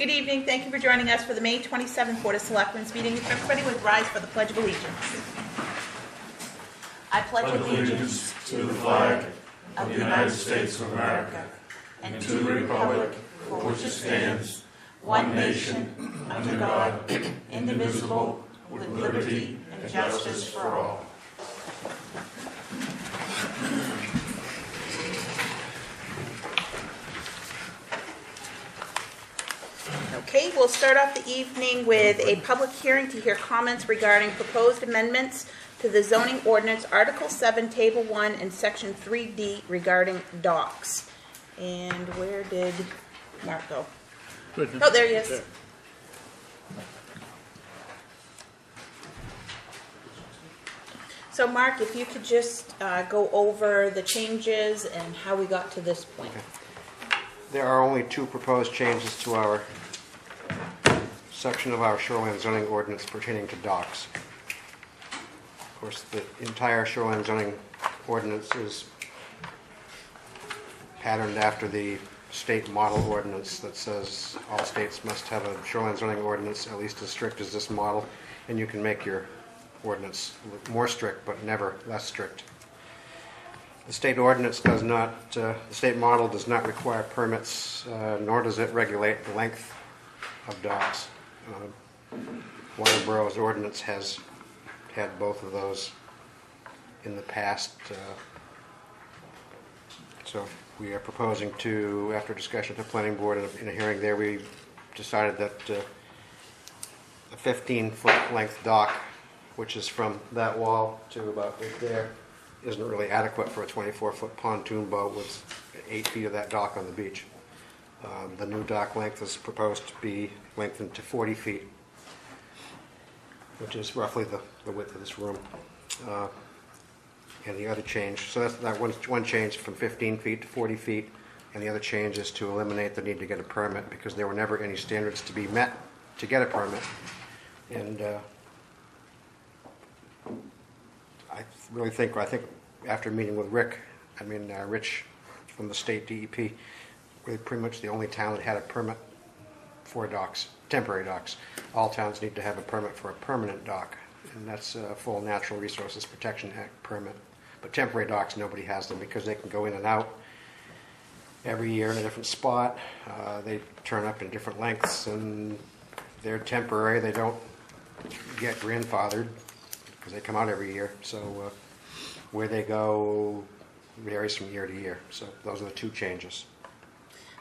Good evening. Thank you for joining us for the May 27th Board of Selectmen's meeting. If everybody would rise for the Pledge of Allegiance. I pledge allegiance to the flag of the United States of America and to the republic for which it stands, one nation, under God, indivisible, with liberty and justice for all. Okay, we'll start off the evening with a public hearing to hear comments regarding proposed amendments to the Zoning Ordinance, Article 7, Table 1, and Section 3D regarding docks. And where did Mark go? Oh, there he is. So, Mark, if you could just go over the changes and how we got to this point. Okay. There are only two proposed changes to our section of our shoreline zoning ordinance pertaining to docks. Of course, the entire shoreline zoning ordinance is patterned after the state model ordinance that says all states must have a shoreline zoning ordinance at least as strict as this model, and you can make your ordinance more strict but never less strict. The state ordinance does not, the state model does not require permits, nor does it regulate the length of docks. Waterboro's ordinance has had both of those in the past. So we are proposing to, after discussion at the planning board in a hearing there, we decided that a 15-foot length dock, which is from that wall to about right there, isn't really adequate for a 24-foot pontoon boat with 8 feet of that dock on the beach. The new dock length is proposed to be lengthened to 40 feet, which is roughly the width of this room. And the other change, so that's that one change from 15 feet to 40 feet, and the other change is to eliminate the need to get a permit because there were never any standards to be met to get a permit. And I think after meeting with Rich from the state DEP, we're pretty much the only town that had a permit for docks, temporary docks. All towns need to have a permit for a permanent dock, and that's a full Natural Resources Protection Act permit. But temporary docks, nobody has them because they can go in and out every year in a different spot. They turn up in different lengths, and they're temporary. They don't get grandfathered because they come out every year. So where they go varies from year to year. So those are the two changes.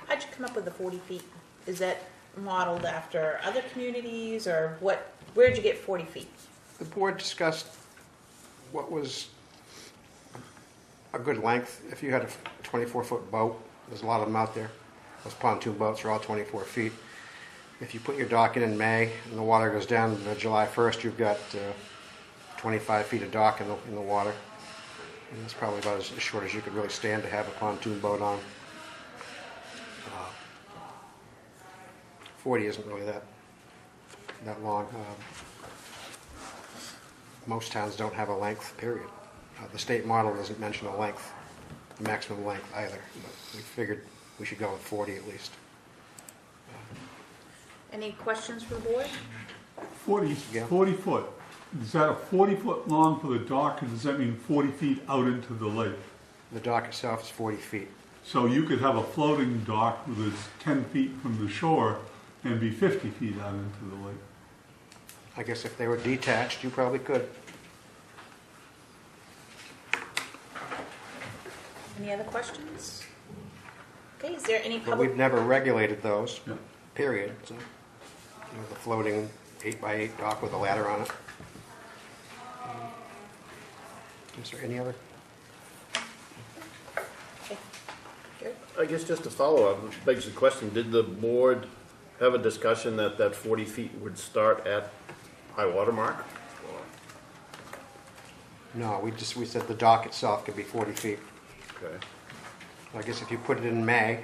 How'd you come up with the 40 feet? Is that modeled after other communities, or what? Where'd you get 40 feet? The board discussed what was a good length. If you had a 24-foot boat, there's a lot of them out there. Those pontoon boats are all 24 feet. If you put your dock in May and the water goes down July 1st, you've got 25 feet of dock in the water. And that's probably about as short as you could really stand to have a pontoon boat on. 40 isn't really that long. Most towns don't have a length, period. The state model doesn't mention a length, the maximum length either. But we figured we should go with 40 at least. Any questions from the board? 40 foot. Is that a 40 foot long for the dock, and does that mean 40 feet out into the lake? The dock itself is 40 feet. So you could have a floating dock that is 10 feet from the shore and be 50 feet out into the lake. I guess if they were detached, you probably could. Any other questions? Okay, is there any But public? we've never regulated those, Yeah. period. So, the floating 8x8 dock with a ladder on it. Is there any other? Okay. Sure. I guess just to follow up, which begs the question, did the board have a discussion that 40 feet would start at high water mark? No, we said the dock itself could be 40 feet. Okay. I guess if you put it in May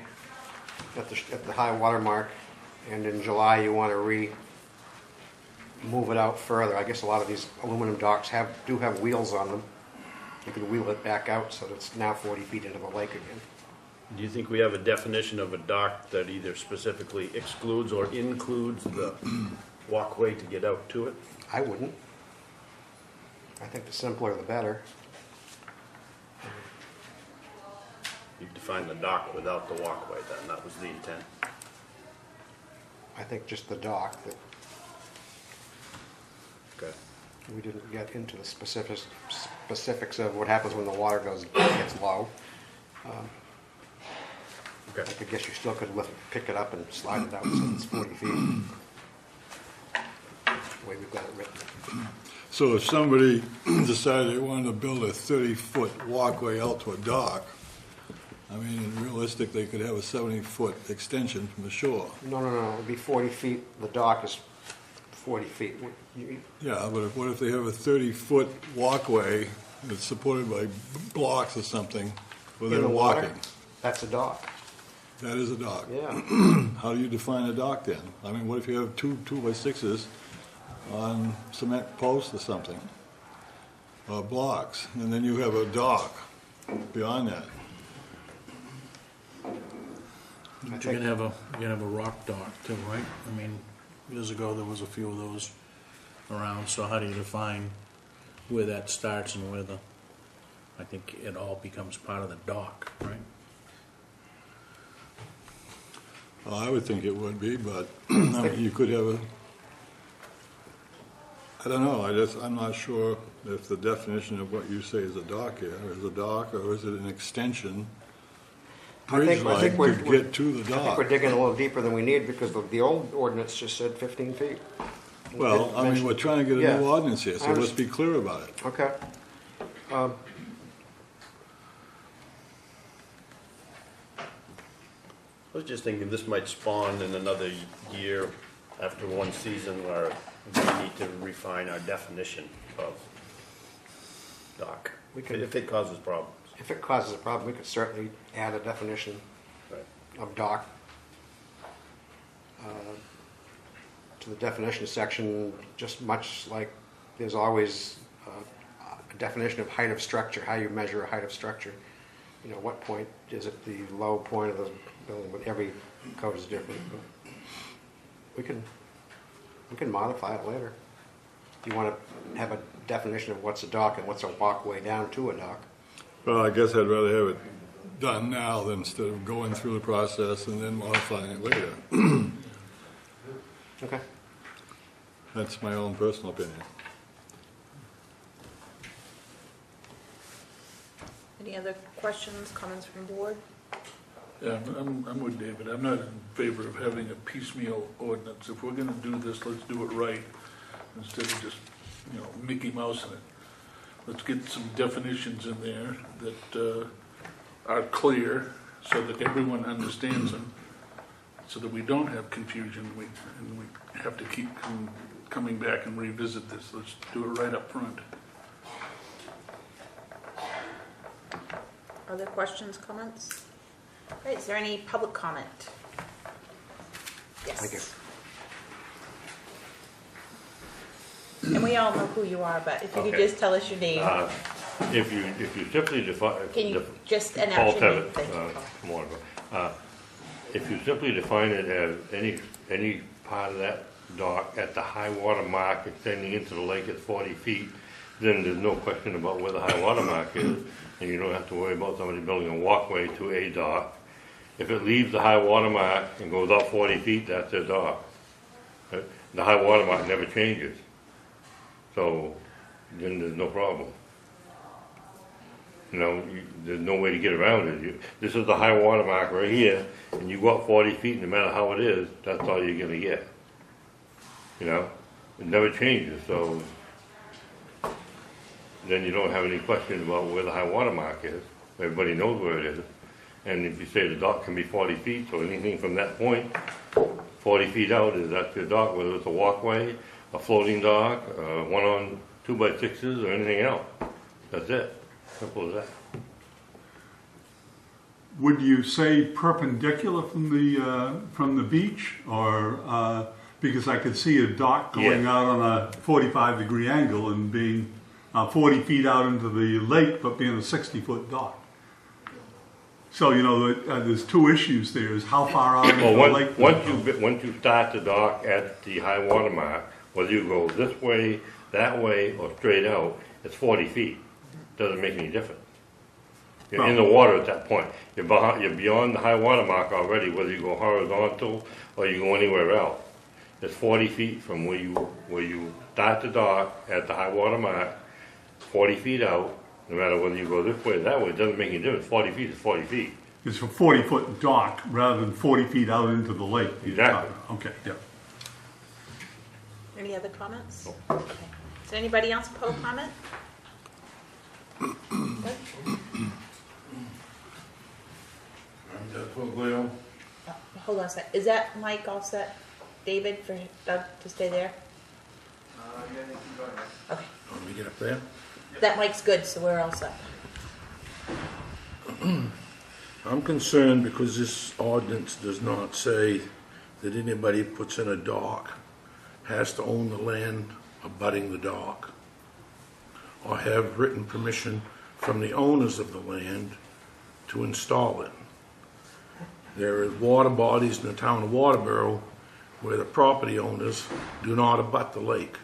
at the high water mark, and in July you want to move it out further. I guess a lot of these aluminum docks do have wheels on them. You can wheel it back out so that it's now 40 feet into the lake again. Do you think we have a definition of a dock that either specifically excludes or includes the walkway to get out to it? I wouldn't. I think the simpler the better. You define the dock without the walkway then, that was the intent. I think just the dock, that Okay. we didn't get into the specifics of what happens when the water gets low. Okay. I guess you still could pick it up and slide it out so it's 40 feet. The way we've got it written. So if somebody decided they wanted to build a 30-foot walkway out to a dock, I mean, realistic, they could have a 70-foot extension from the shore. No, it'd be 40 feet. The dock is 40 feet. Yeah, but what if they have a 30-foot walkway that's supported by blocks or something where In they're the water, walking? that's a dock. That is a dock. Yeah. How do you define a dock then? I mean, what if you have two 2x6s on cement posts or something? Or blocks, and then you have a dock beyond that. But you're gonna have a rock dock too, right? I mean, years ago, there was a few of those around, so how do you define where that starts and where I think it all becomes part of the dock, right? Well, I would think it would be, but I mean, you could have I don't know, I'm not sure if the definition of what you say is a dock here, is a dock, or is it an extension? I think Bridge-like we're- to get to the I think dock. we're digging a little deeper than we need because the old ordinance just said 15 feet. Well, I mean, we're trying to get a Yeah. new ordinance here, so I let's be clear about it. Okay. I was just thinking this might spawn in another year after one season where we need to refine our definition of dock, if it causes problems. If it causes a problem, we could certainly add a definition Right. of dock to the definition section, just much like there's always a definition of height of structure, how you measure a height of structure. You know, what point is it the low point of the building, but every code is different. But we can modify it later. If you want to have a definition of what's a dock and what's a walkway down to a dock. Well, I guess I'd rather have it done now than instead of going through the process and then modifying it later. Okay. That's my own personal opinion. Any other questions, comments from board? Yeah, I'm with David. I'm not in favor of having a piecemeal ordinance. If we're gonna do this, let's do it right, instead of just, Mickey Mousing it. Let's get some definitions in there that are clear, so that everyone understands them, so that we don't have confusion, and we have to keep coming back and revisit this. Let's do it right up front. Other questions, comments? Okay, is there any public comment? Yes. Thank you. And we all know who you are, but if you could Okay. just tell us your name. If you simply define. Can you just Paul announce your name? Tevitt, Thank you, Paul. Waterboro. If you simply define it as any part of that dock at the high water mark extending into the lake at 40 feet, then there's no question about where the high water mark is, and you don't have to worry about somebody building a walkway to a dock. If it leaves the high water mark and goes up 40 feet, that's their dock. The high water mark never changes. So then there's no problem. There's no way to get around it. This is the high water mark right here, and you go up 40 feet, no matter how it is, that's all you're gonna get. It never changes, so then you don't have any question about where the high water mark is. Everybody knows where it is. And if you say the dock can be 40 feet, so anything from that point, 40 feet out, that's your dock, whether it's a walkway, a floating dock, one on 2x6s, or anything else. That's it. Simple as that. Would you say perpendicular from the beach, or because I could see a dock going Yeah. out on a 45-degree angle and being 40 feet out into the lake, but being a 60-foot dock? So, you know, there's two issues there, is how far out into the Well, lake. once you start the dock at the high water mark, whether you go this way, that way, or straight out, it's 40 feet. Doesn't make any difference. You're in the water at that point. You're beyond the high water mark already, whether you go horizontal or you go anywhere else. It's 40 feet from where you start the dock at the high water mark, 40 feet out. No matter whether you go this way or that way, it doesn't make any difference. 40 feet is 40 feet. It's a 40-foot dock rather than 40 feet out into the lake. Exactly. Okay, yeah. Any other comments? Okay. Is there anybody else public comment? Okay. Hold on a sec. Is that mic all set, David, for Doug to stay there? Yeah, they can go ahead. Okay. Want me to get up there? That mic's good, so we're all set. I'm concerned because this ordinance does not say that anybody who puts in a dock has to own the land abutting the dock or have written permission from the owners of the land to install it. There are water bodies in the town of Waterboro where the property owners do not abut the lake.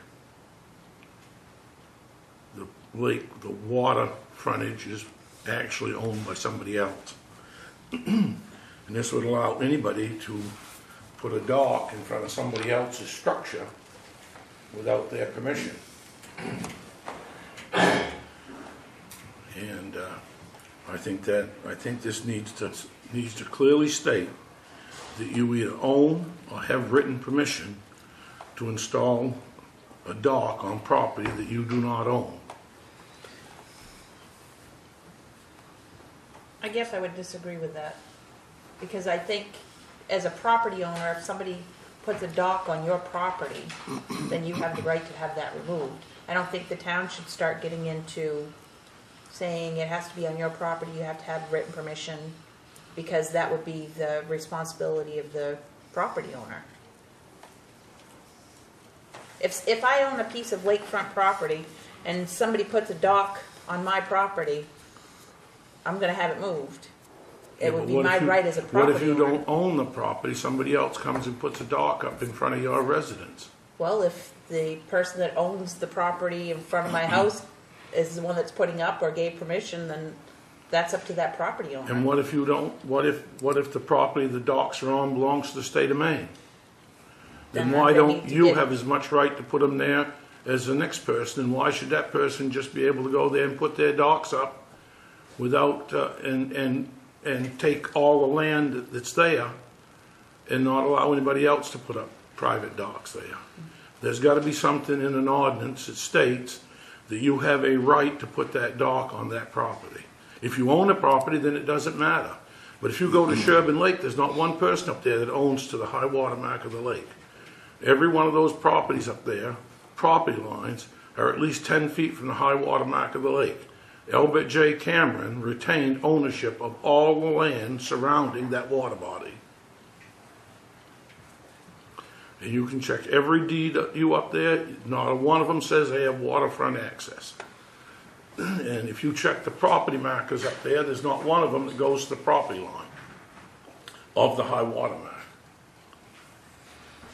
The lake, the water frontage is actually owned by somebody else. And this would allow anybody to put a dock in front of somebody else's structure without their permission. And I think this needs to clearly state that you either own or have written permission to install a dock on property that you do not own. I guess I would disagree with that, because I think as a property owner, if somebody puts a dock on your property, then you have the right to have that removed. I don't think the town should start getting into saying it has to be on your property, you have to have written permission, because that would be the responsibility of the property owner. If I own a piece of lakefront property and somebody puts a dock on my property, I'm gonna have it moved. It would be my right as a property What if you owner. don't own the property, somebody else comes and puts a dock up in front of your residence? Well, if the person that owns the property in front of my house is the one that's putting up or gave permission, then that's up to that property owner. And what if you don't, what if the property the docks are on belongs to the state of Maine? Then Then why they don't need to you get- have as much right to put them there as the next person? And why should that person just be able to go there and put their docks up without, and take all the land that's there and not allow anybody else to put up private docks there? There's got to be something in an ordinance that states that you have a right to put that dock on that property. If you own a property, then it doesn't matter. But if you go to Sherburne Lake, there's not one person up there that owns to the high water mark of the lake. Every one of those properties up there, property lines, are at least 10 feet from the high water mark of the lake. Albert J. Cameron retained ownership of all the land surrounding that water body. And you can check every deed you up there, not one of them says they have waterfront access. And if you check the property markers up there, there's not one of them that goes to the property line of the high water mark.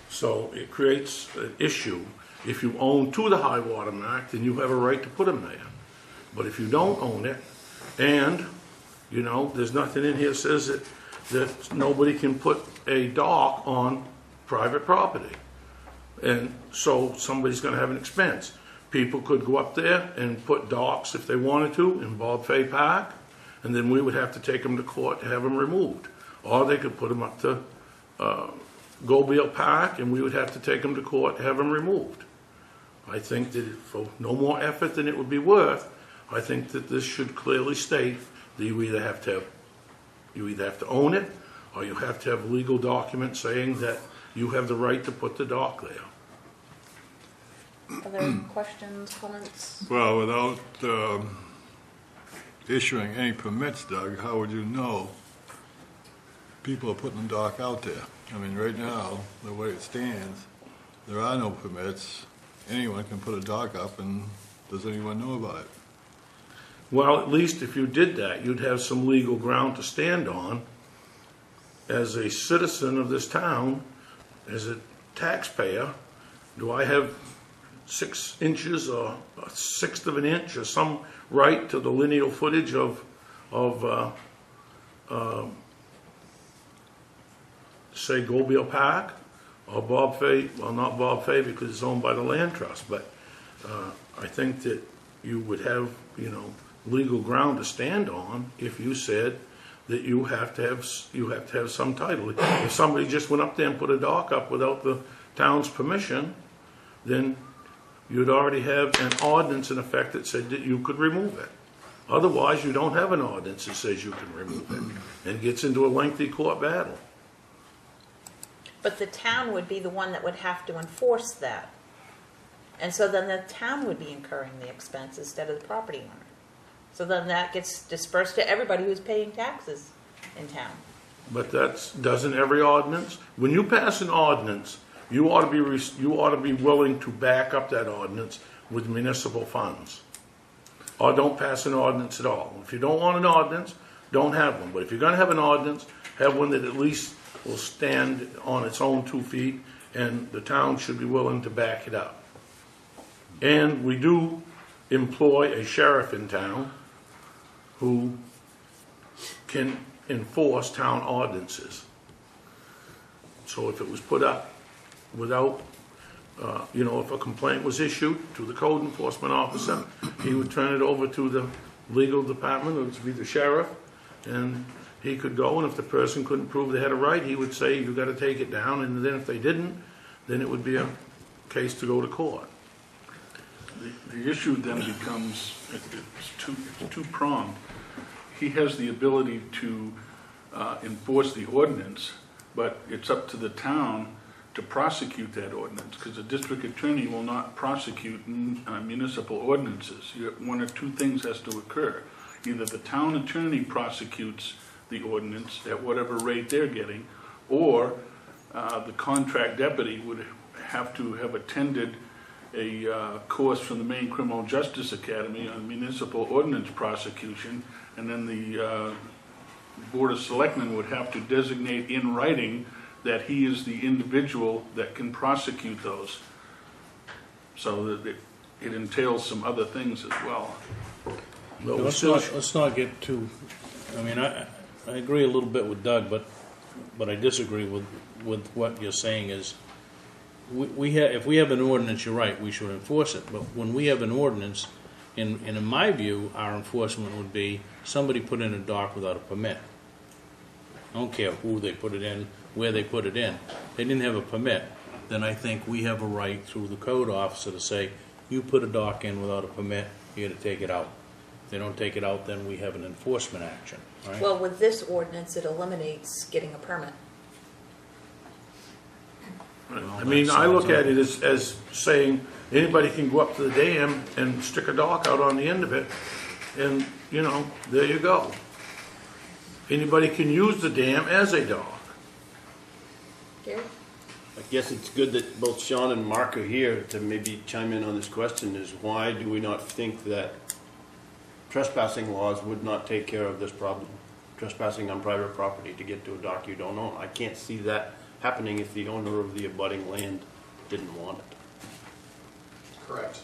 So it creates an issue. If you own to the high water mark, then you have a right to put them there. But if you don't own it, and, you know, there's nothing in here that says that nobody can put a dock on private property. And so somebody's going to have an expense. People could go up there and put docks if they wanted to in Bob Fay Park, and then we would have to take them to court to have them removed. Or they could put them up to Gobeil Park, and we would have to take them to court to have them removed. I think that for no more effort than it would be worth, I think that this should clearly state that you either have to own it, or you have to have legal documents saying that you have the right to put the dock there. Other questions, comments? Well, without issuing any permits, Doug, how would you know people are putting the dock out there? I mean, right now, the way it stands, there are no permits. Anyone can put a dock up, and does anyone know about it? Well, at least if you did that, you'd have some legal ground to stand on as a citizen of this town, as a taxpayer. Do I have 6 inches or a sixth of an inch or some right to the lineal footage of say Goldbeal Park or Bob Fay? Well, not Bob Fay because it's owned by the land trust, but I think that you would have, legal ground to stand on if you said that you have to have some title. If somebody just went up there and put a dock up without the town's permission, then you'd already have an ordinance in effect that said that you could remove it. Otherwise, you don't have an ordinance that says you can remove it, and it gets into a lengthy court battle. But the town would be the one that would have to enforce that. And so then the town would be incurring the expense instead of the property owner. So then that gets dispersed to everybody who's paying taxes in town. But doesn't every ordinance? When you pass an ordinance, you ought to be willing to back up that ordinance with municipal funds. Or don't pass an ordinance at all. If you don't want an ordinance, don't have one. But if you're going to have an ordinance, have one that at least will stand on its own 2 feet, and the town should be willing to back it up. And we do employ a sheriff in town who can enforce town ordinances. So if it was put up without, if a complaint was issued to the code enforcement officer, he would turn it over to the legal department, which would be the sheriff, and he could go, and if the person couldn't prove they had a right, he would say, you got to take it down, and then if they didn't, then it would be a case to go to court. The issue then becomes, it's two-pronged. He has the ability to enforce the ordinance, but it's up to the town to prosecute that ordinance, because the district attorney will not prosecute municipal ordinances. One or two things has to occur. Either the town attorney prosecutes the ordinance at whatever rate they're getting, or the contract deputy would have to have attended a course from the Maine Criminal Justice Academy on municipal ordinance prosecution, and then the Board of Selectmen would have to designate in writing that he is the individual that can prosecute those. So that it entails some other things as well. But Let's not get too, I agree a little bit with Doug, but I disagree with what you're saying is, if we have an ordinance, you're right, we should enforce it. But when we have an ordinance, in my view, our enforcement would be somebody put in a dock without a permit. I don't care who they put it in, where they put it in. They didn't have a permit. Then I think we have a right through the code officer to say, you put a dock in without a permit, you got to take it out. If they don't take it out, then we have an enforcement action. Right? Well, with this ordinance, it eliminates getting a permit. I look at it as saying anybody can go up to the dam and stick a dock out on the end of it, and, there you go. Anybody can use the dam as a dock. Gary? I guess it's good that both Sean and Mark are here to maybe chime in on this question, is why do we not think that trespassing laws would not take care of this problem? Trespassing on private property to get to a dock you don't own. I can't see that happening if the owner of the abutting land didn't want it. Correct.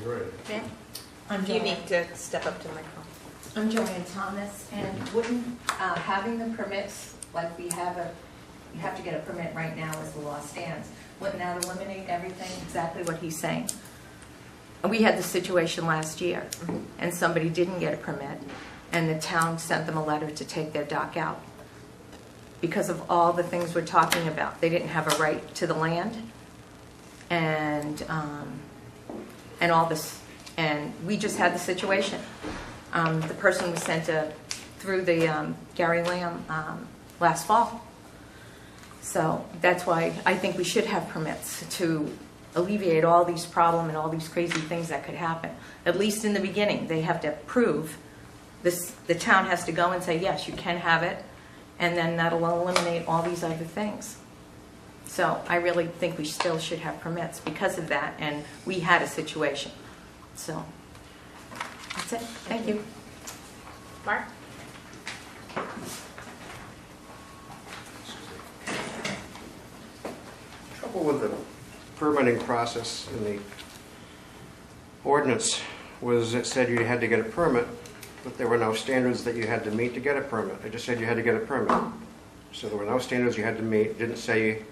Okay. I'm You Joanne. need to step up to the microphone. I'm Joanne Thomas, and wouldn't having the permits, like you have to get a permit right now as the law stands, wouldn't that eliminate everything, exactly what he's saying? We had the situation last year, and somebody didn't get a permit, and the town sent them a letter to take their dock out because of all the things we're talking about. They didn't have a right to the land, and all this. And we just had the situation. The person was sent through the Gary Lamb last fall. So that's why I think we should have permits to alleviate all these problems and all these crazy things that could happen. At least in the beginning, they have to prove this. The town has to go and say, yes, you can have it, and then that'll eliminate all these other things. So I really think we still should have permits because of that, and we had a situation. So that's it. Thank you. Mark? Trouble with the permitting process in the ordinance was it said you had to get a permit, but there were no standards that you had to meet to get a permit. It just said you had to get a permit. So there were no standards you had to meet. It didn't say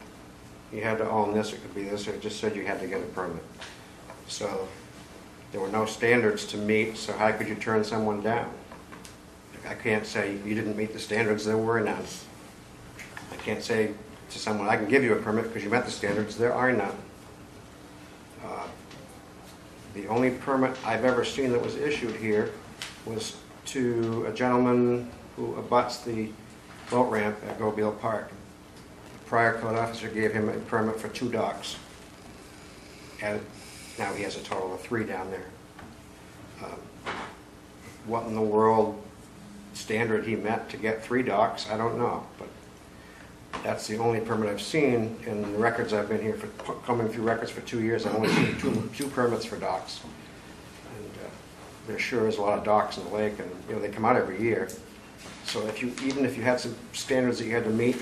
you had to own this, it could be this, it just said you had to get a permit. So there were no standards to meet, so how could you turn someone down? I can't say you didn't meet the standards, there were none. I can't say to someone, I can give you a permit because you met the standards, there are none. The only permit I've ever seen that was issued here was to a gentleman who abuts the boat ramp at Gobeil Park. The prior code officer gave him a permit for 2 docks. And now he has a total of 3 down there. What in the world standard he met to get 3 docks, I don't know. But that's the only permit I've seen in the records I've been here for, coming through records for 2 years. I've only seen two permits for docks. And there sure is a lot of docks in the lake, and you know they come out every year. So if you, even if you had some standards that you had to meet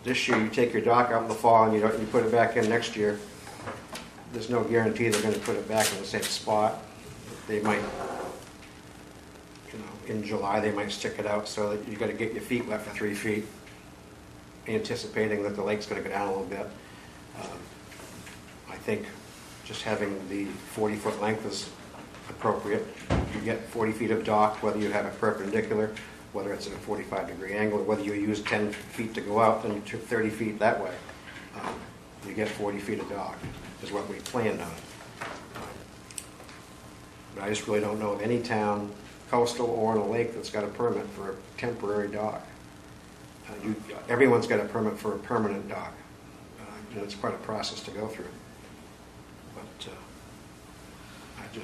this year, you take your dock out in the fall and you put it back in next year, there's no guarantee they're going to put it back in the same spot. They might, you know, in July they might stick it out so that you got to get your feet wet for 3 feet, anticipating that the lake's going to go down a little bit. I think just having the 40-foot length is appropriate. You get 40 feet of dock, whether you have it perpendicular, whether it's at a 45-degree angle, or whether you use 10 feet to go out, then you took 30 feet that way. You get 40 feet of dock, is what we planned on. But I just really don't know of any town, coastal or on a lake, that's got a permit for a temporary dock. Everyone's got a permit for a permanent dock. You know, it's quite a process to go through. But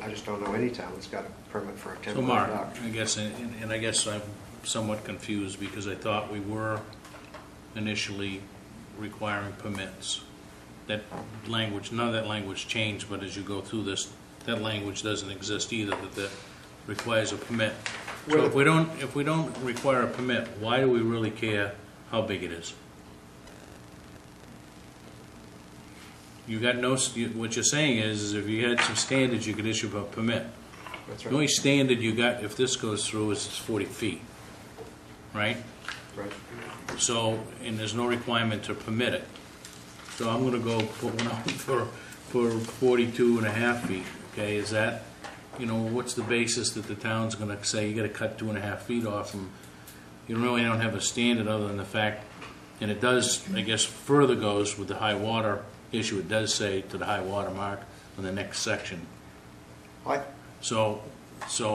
I just don't know any town that's got a permit for a So temporary Mark, dock. I guess, and I guess I'm somewhat confused because I thought we were initially requiring permits. That language, none of that language changed, but as you go through this, that language doesn't exist either, that requires a permit. So if we don't require a permit, why do we really care how big it is? You got no, what you're saying is if you had some standards, you could issue a permit. That's The right. only standard you got, if this goes through, is 40 feet, right? Right. So, and there's no requirement to permit it. So I'm gonna go put one out for 42 and a half feet, okay? Is that, you know, what's the basis that the town's gonna say you gotta cut 2.5 feet off and you really don't have a standard other than the fact, and it does, I guess, further goes with the high water issue, it does say to the high water mark on the next section. So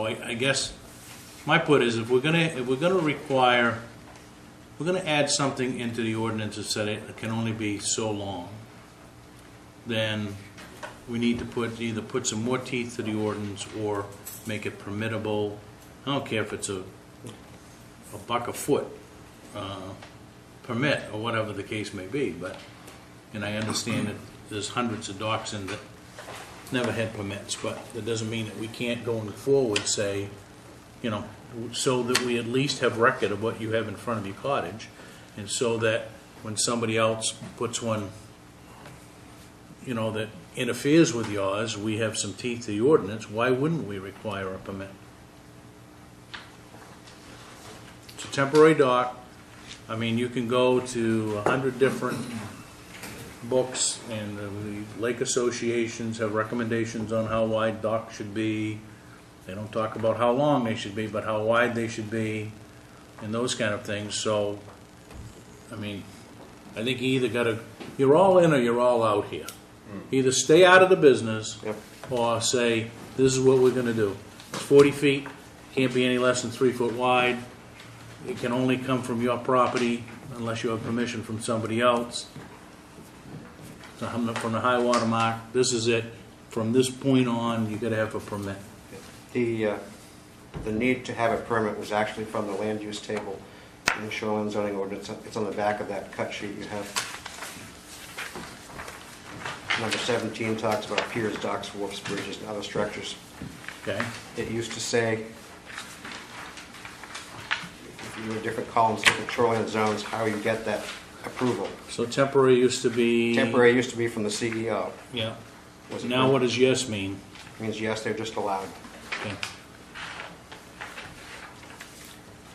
I guess my put is if we're gonna require, we're gonna add something into the ordinance that said it can only be so long, then we need to either put some more teeth to the ordinance or make it permittable. I don't care if it's a $1 a foot permit or whatever the case may be, but, and I understand that there's hundreds of docks in that never had permits, but that doesn't mean that we can't going forward say, you know, so that we at least have record of what you have in front of your cottage, and so that when somebody else puts one, you know, that interferes with yours, we have some teeth to the ordinance. Why wouldn't we require a permit? It's a temporary dock. I mean, you can go to 100 different books, and the lake associations have recommendations on how wide docks should be. They don't talk about how long they should be, but how wide they should be, and those kind of things. So, I mean, I think you either got to, you're all in or you're all out here. Either stay out of the business, Yep. or say, this is what we're going to do. It's 40 feet, can't be any less than 3 foot wide. It can only come from your property unless you have permission from somebody else. So from the high water mark, this is it. From this point on, you got to have a permit. The need to have a permit was actually from the land use table in the shoreline zoning ordinance. It's on the back of that cut sheet you have. Number 17 talks about piers, docks, wharfs, bridges, and other structures. Okay, It used to say, if you were different columns, different shoreline zones, how you get that approval. so temporary used to be. Temporary used to be from the CEO. Yeah. Was it Now what does yes mean? Means yes, they're just allowed. Okay.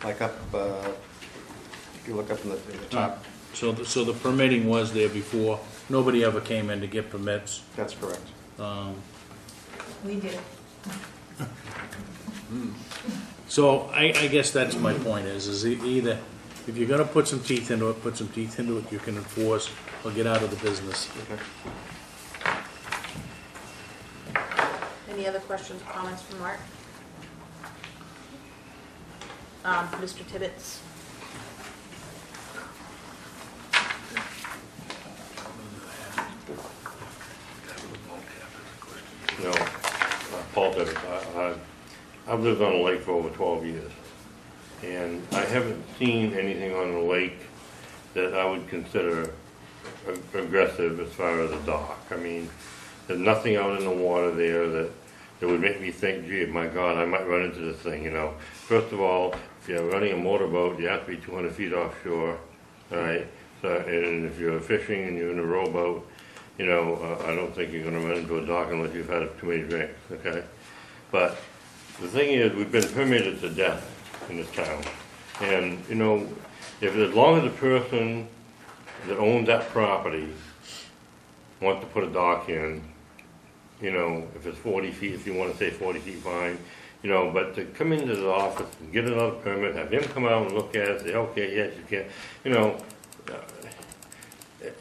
Like up, if you look up in the top, So the permitting was there before, nobody ever came in to get permits. that's correct. We did. So I guess that's my point is either, if you're gonna put some teeth into it, put some teeth into it, you can enforce or get out of the business. Okay. Any other questions or comments from Mark? Mr. Tibbetts? No, Paul did it. I've lived on a lake for over 12 years, and I haven't seen anything on the lake that I would consider aggressive as far as a dock. I mean, there's nothing out in the water there that would make me think, gee, my God, I might run into this thing, you know. First of all, if you're running a motorboat, you have to be 200 feet offshore, all right? So, and if you're fishing and you're in a rowboat, you know, I don't think you're going to run into a dock unless you've had too many drinks, okay? But the thing is, we've been permitted to death in this town. And, you know, as long as the person that owns that property wants to put a dock in, you know, if it's 40 feet, if you want to say 40 feet, fine, you know, but to come into the office and get another permit, have him come out and look at it, say, okay, yes, you can, you know,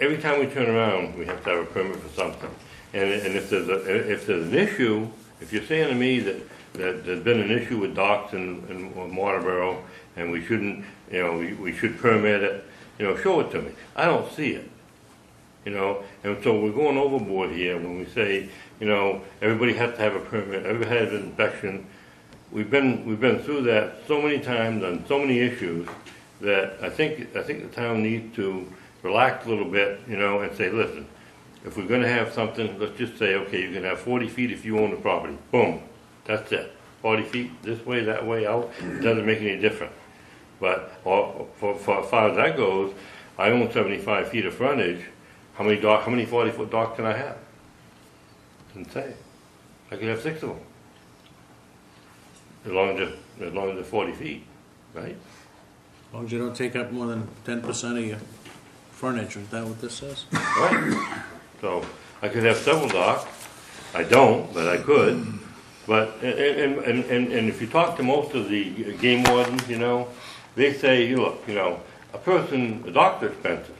every time we turn around, we have to have a permit for something. And if there's an issue, if you're saying to me that there's been an issue with docks in Waterboro, and we shouldn't, you know, we should permit it, you know, show it to me. I don't see it, you know, and so we're going overboard here when we say, you know, everybody has to have a permit, everybody has an inspection. We've been through that so many times on so many issues that I think the town needs to relax a little bit, you know, and say, listen, if we're going to have something, let's just say, okay, you can have 40 feet if you own the property. Boom, that's it. 40 feet this way, that way, out. It doesn't make any difference. But for as far as that goes, I own 75 feet of frontage. How many 40-foot docks can I have? Doesn't say. I could have 6 of them. As long as they're 40 feet, right? As long as you don't take up more than 10% of your furniture, is that what this says? Right. So I could have several docks. I don't, but I could. But and if you talk to most of the game wardens, you know, they say, look, you know, a docks are expensive.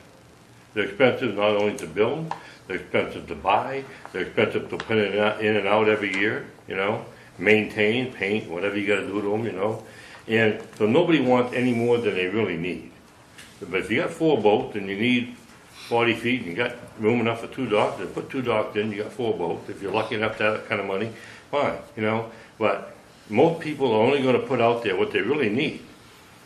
They're expensive not only to build, they're expensive to buy, they're expensive to put in and out every year, you know, maintain, paint, whatever you got to do to them, you know. And so nobody wants any more than they really need. But if you got 4 boats and you need 40 feet and you got room enough for 2 docks, then put 2 docks in, you got 4 boats. If you're lucky enough to have that kind of money, fine, you know. But most people are only going to put out there what they really need.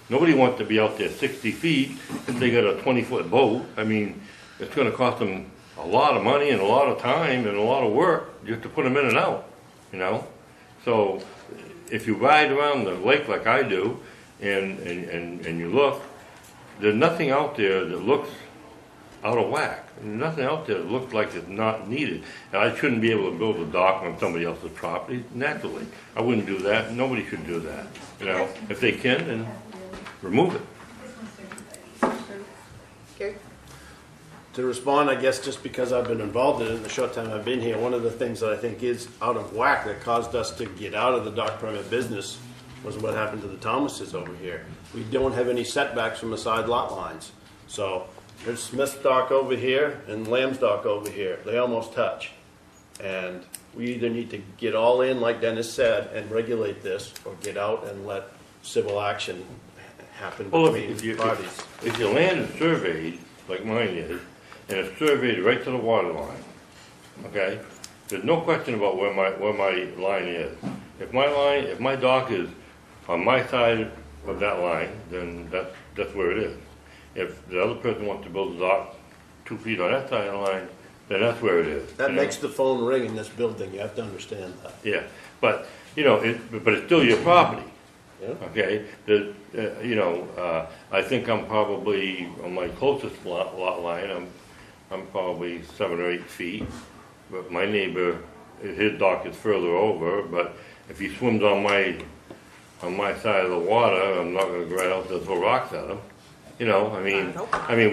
Nobody wants to be out there 60 feet if they got a 20-foot boat. I mean, it's going to cost them a lot of money and a lot of time and a lot of work just to put them in and out, you know. So if you ride around the lake like I do and you look, there's nothing out there that looks out of whack. There's nothing out there that looks like it's not needed. And I shouldn't be able to build a dock on somebody else's property, naturally. I wouldn't do that. Nobody should do that. You know, if they can, then remove it. Gary? To respond, I guess, just because I've been involved in it in the short time I've been here, one of the things that I think is out of whack that caused us to get out of the dock permit business was what happened to the Thomases over here. We don't have any setbacks from the side lot lines. So there's Smith's dock over here and Lamb's dock over here. They almost touch. And we either need to get all in, like Dennis said, and regulate this, or get out and let civil action happen between parties. If your land is surveyed, like mine is, and it's surveyed right to the water line, okay? There's no question about where my line is. If my dock is on my side of that line, then that's where it is. If the other person wants to build a dock 2 feet on that side of the line, then that's where it is. That you know? makes the phone ring in this building, you have to understand that. Yeah, but, you know, but it's still your property. Yeah. Okay, I think I'm probably on my closest lot line. I'm probably 7 or 8 feet, but my neighbor, his dock is further over. But if he swims on my side of the water, I'm not going to go right out there and throw rocks at him. You know, I mean,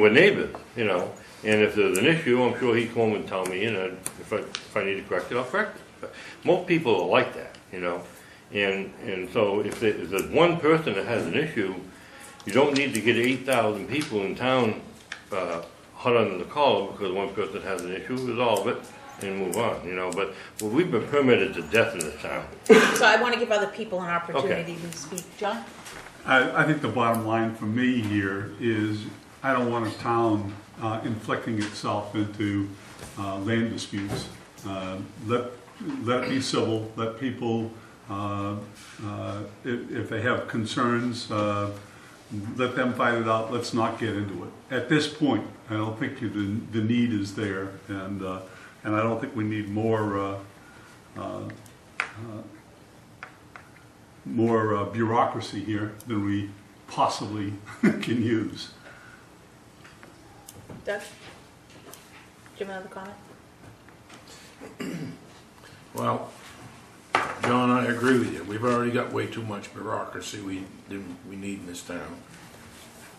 we're neighbors. You know, and if there's an issue, I'm sure he'd come and tell me. You know, if I need to correct it, I'll correct it. But most people are like that. You know. And so if there's one person that has an issue, you don't need to get 8,000 people in town hot under the collar because one person has an issue, resolve it and move on, you know. But we've been permitted to death in this town. So I want to give other people an opportunity to speak. John? I think the bottom line for me here is I don't want a town inflicting itself into land disputes. Let it be civil, let people... if they have concerns, let them fight it out. Let's not get into it. At this point, I don't think the need is there, and I don't think we need more bureaucracy here than we possibly can use. Doug? Do you have another comment? Well, John, I agree with you. We've already got way too much bureaucracy we need in this town.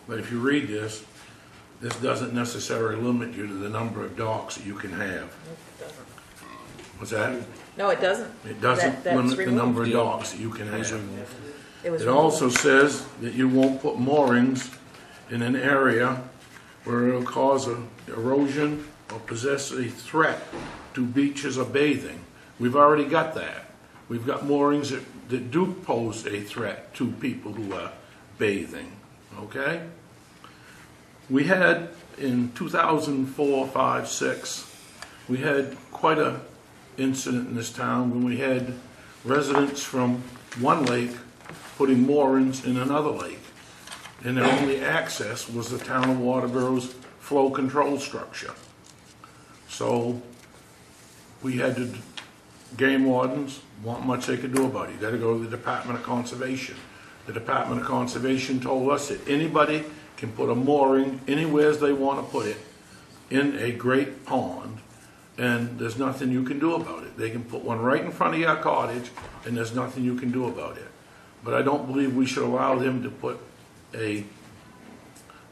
But if you read this, this doesn't necessarily limit you to the number of docks that you can have. It doesn't. What's that? No, it doesn't. It doesn't That's limit the removed. number of docks that you can have. It was It removed. also says that you won't put moorings in an area where it'll cause erosion or possess a threat to beaches or bathing. We've already got that. We've got moorings that do pose a threat to people who are bathing, okay? We had in 2004, 5, 6, we had quite a incident in this town when we had residents from one lake putting moorings in another lake. And their only access was the town of Waterboro's flow control structure. So we had to, game wardens, want much they could do about it. You gotta go to the Department of Conservation. The Department of Conservation told us that anybody can put a mooring anywhere they want to put it in a great pond, and there's nothing you can do about it. They can put one right in front of your cottage, and there's nothing you can do about it. But I don't believe we should allow them to put a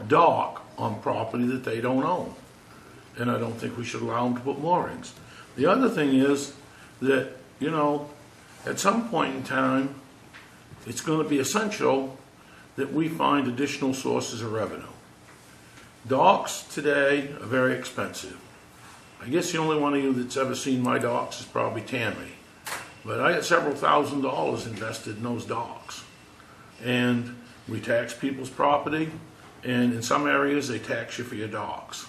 dock on property that they don't own. And I don't think we should allow them to put moorings. The other thing is that, you know, at some point in time, it's going to be essential that we find additional sources of revenue. Docks today are very expensive. I guess the only one of you that's ever seen my docks is probably Tammy. But I got several $1,000s invested in those docks. And we tax people's property, and in some areas they tax you for your docks.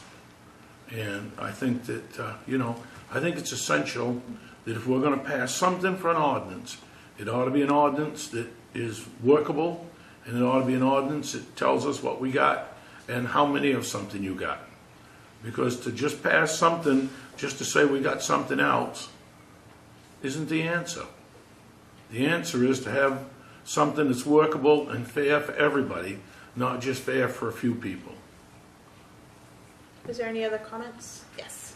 And I think that, you know, I think it's essential that if we're going to pass something for an ordinance, it ought to be an ordinance that is workable, and it ought to be an ordinance that tells us what we got and how many of something you got. Because to just pass something just to say we got something else isn't the answer. The answer is to have something that's workable and fair for everybody, not just fair for a few people. Is there any other comments? Yes.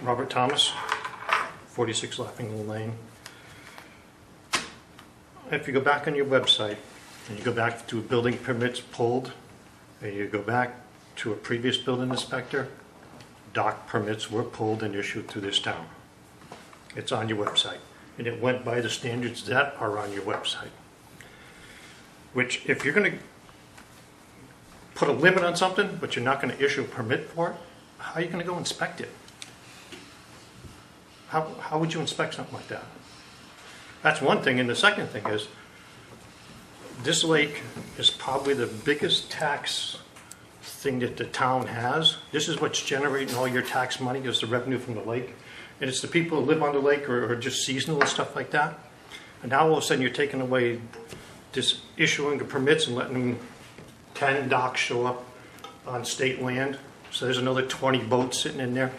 Robert Thomas, 46 Laughing Lane. If you go back on your website and you go back to building permits pulled, and you go back to a previous building inspector, dock permits were pulled and issued to this town. It's on your website, and it went by the standards that are on your website. Which, if you're going to put a limit on something, but you're not going to issue a permit for it, how are you going to go inspect it? How would you inspect something like that? That's one thing, and the second thing is, this lake is probably the biggest tax thing that the town has. This is what's generating all your tax money, is the revenue from the lake. And it's the people who live on the lake or just seasonal and stuff like that. And now all of a sudden you're taking away this issuing the permits and letting them 10 docks show up on state land, so there's another 20 boats sitting in there.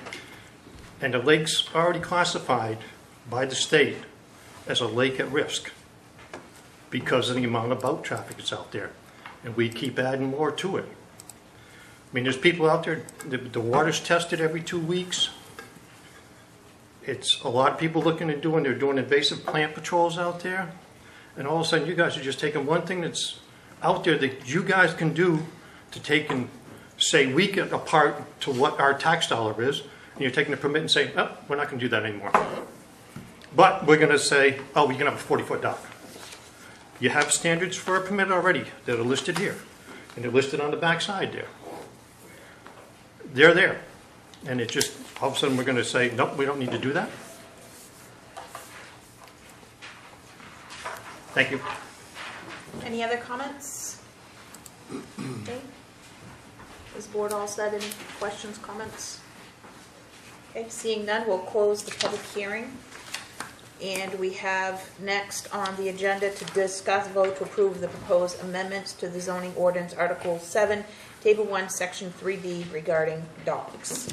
And the lake's already classified by the state as a lake at risk because of the amount of boat traffic that's out there. And we keep adding more to it. I mean, there's people out there, the water's tested every 2 weeks. It's a lot of people they're doing invasive plant patrols out there. And all of a sudden, you guys are just taking one thing that's out there that you guys can do to take and say week apart to what our tax dollar is. And you're taking the permit and saying, oh, we're not going to do that anymore. But we're going to say, oh, we can have a 40-foot dock. You have standards for a permit already that are listed here. And they're listed on the back side there. They're there. And it just, all of a sudden, we're going to say, nope, we don't need to do that. Thank you. Any other comments? Okay. Is the board all set? Any questions, comments? Okay, seeing none, we'll close the public hearing. And we have next on the agenda to discuss, vote to approve the proposed amendments to the zoning ordinance, Article 7, Table 1, Section 3D regarding dogs.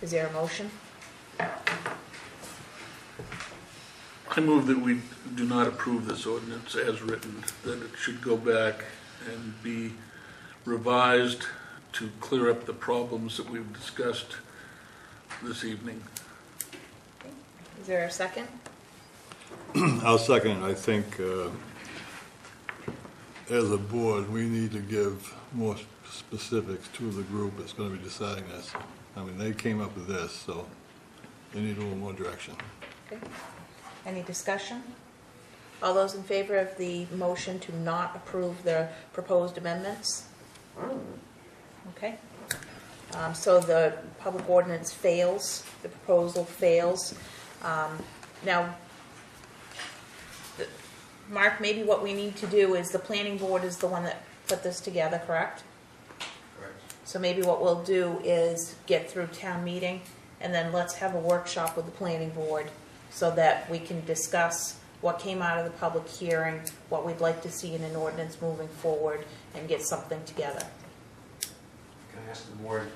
Is there a motion? I move that we do not approve this ordinance as written, that it should go back and be revised to clear up the problems that we've discussed this evening. Is there a second? I'll second it. I think as a board, we need to give more specifics to the group that's going to be deciding this. I mean, they came up with this, so they need a little more direction. Okay. Any discussion? All those in favor of the motion to not approve the proposed amendments? Okay. So the public ordinance fails, the proposal fails. Now, Mark, maybe what we need to do is the planning board is the one that put this together, correct? Correct. So maybe what we'll do is get through town meeting and then let's have a workshop with the planning board so that we can discuss what came out of the public hearing, what we'd like to see in an ordinance moving forward, and get something together. Can I ask the board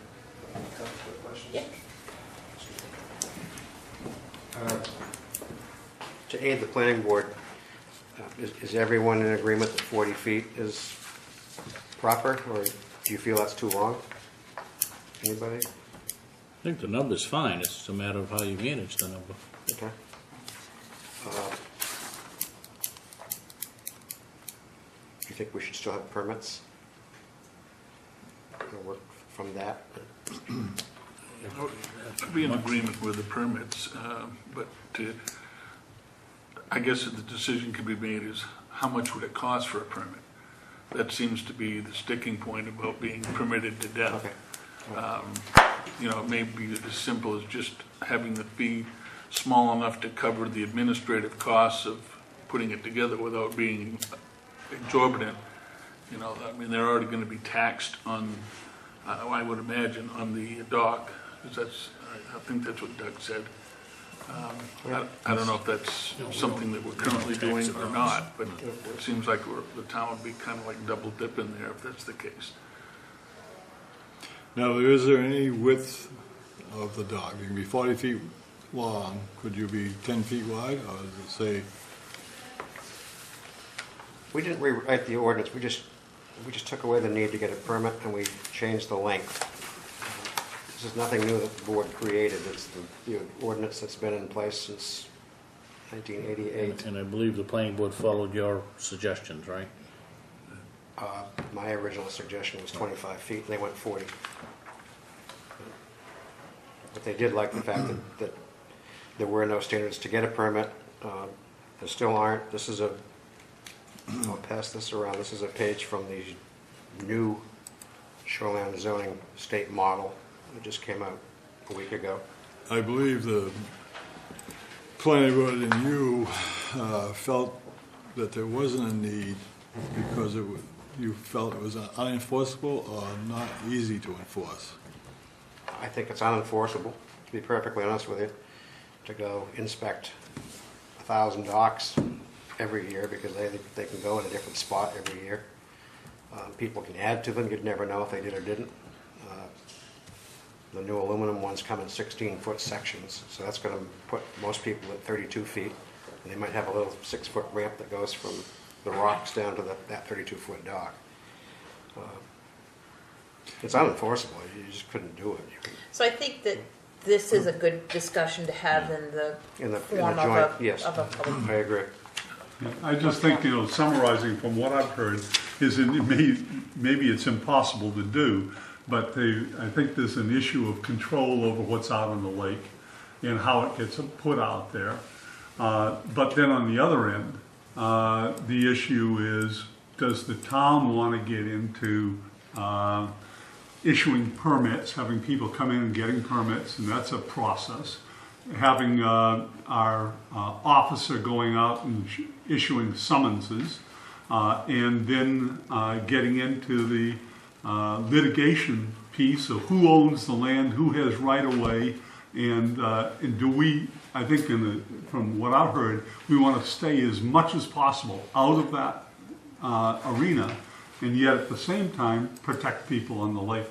a couple quick questions? Yeah. To aid the planning board, is everyone in agreement that 40 feet is proper, or do you feel that's too long? Anybody? I think the number's fine, it's just a matter of how you manage the number. Okay. Do you think we should still have permits? Or work from that? I'd be in agreement with the permits, but I guess the decision could be made is how much would it cost for a permit? That seems to be the sticking point about being permitted to death. Okay. It may be as simple as just having the fee small enough to cover the administrative costs of putting it together without being exorbitant. They're already going to be taxed on, I would imagine, on the dock, because I think that's what Doug said. I don't know if that's something that we're currently doing or not, but it seems like the town would be kind of like double dipping there if that's the case. Now, is there any width of the dock? You can be 40 feet long. Could you be 10 feet wide, or does it say? We didn't rewrite the ordinance. We just took away the need to get a permit, and we changed the length. This is nothing new that the board created. It's the ordinance that's been in place since 1988. And I believe the planning board followed your suggestions, right? My original suggestion was 25 feet, and they went 40. But they did like the fact that there were no standards to get a permit. There still aren't. I'll pass this around. This is a page from the new shoreline zoning state model. It just came out a week ago. I believe the planning board and you felt that there wasn't a need because you felt it was unenforceable or not easy to enforce. I think it's unenforceable, to be perfectly honest with you, to go inspect 1,000 docks every year because they think they can go in a different spot every year. People can add to them, you'd never know if they did or didn't. The new aluminum ones come in 16-foot sections, so that's going to put most people at 32 feet. And they might have a little 6-foot ramp that goes from the rocks down to that 32-foot dock. It's unenforceable. You just couldn't do it. So I think that this is a good discussion to have in the form of a public. I agree. I just think, summarizing from what I've heard, is maybe it's impossible to do, but I think there's an issue of control over what's out on the lake and how it gets put out there. But then on the other end, the issue is, does the town want to get into issuing permits, having people come in and getting permits, and that's a process. Having our officer going out and issuing summonses, and then getting into the litigation piece of who owns the land, who has right of way, and do we, I think from what I've heard, we want to stay as much as possible out of that arena, and yet at the same time protect people on the lake.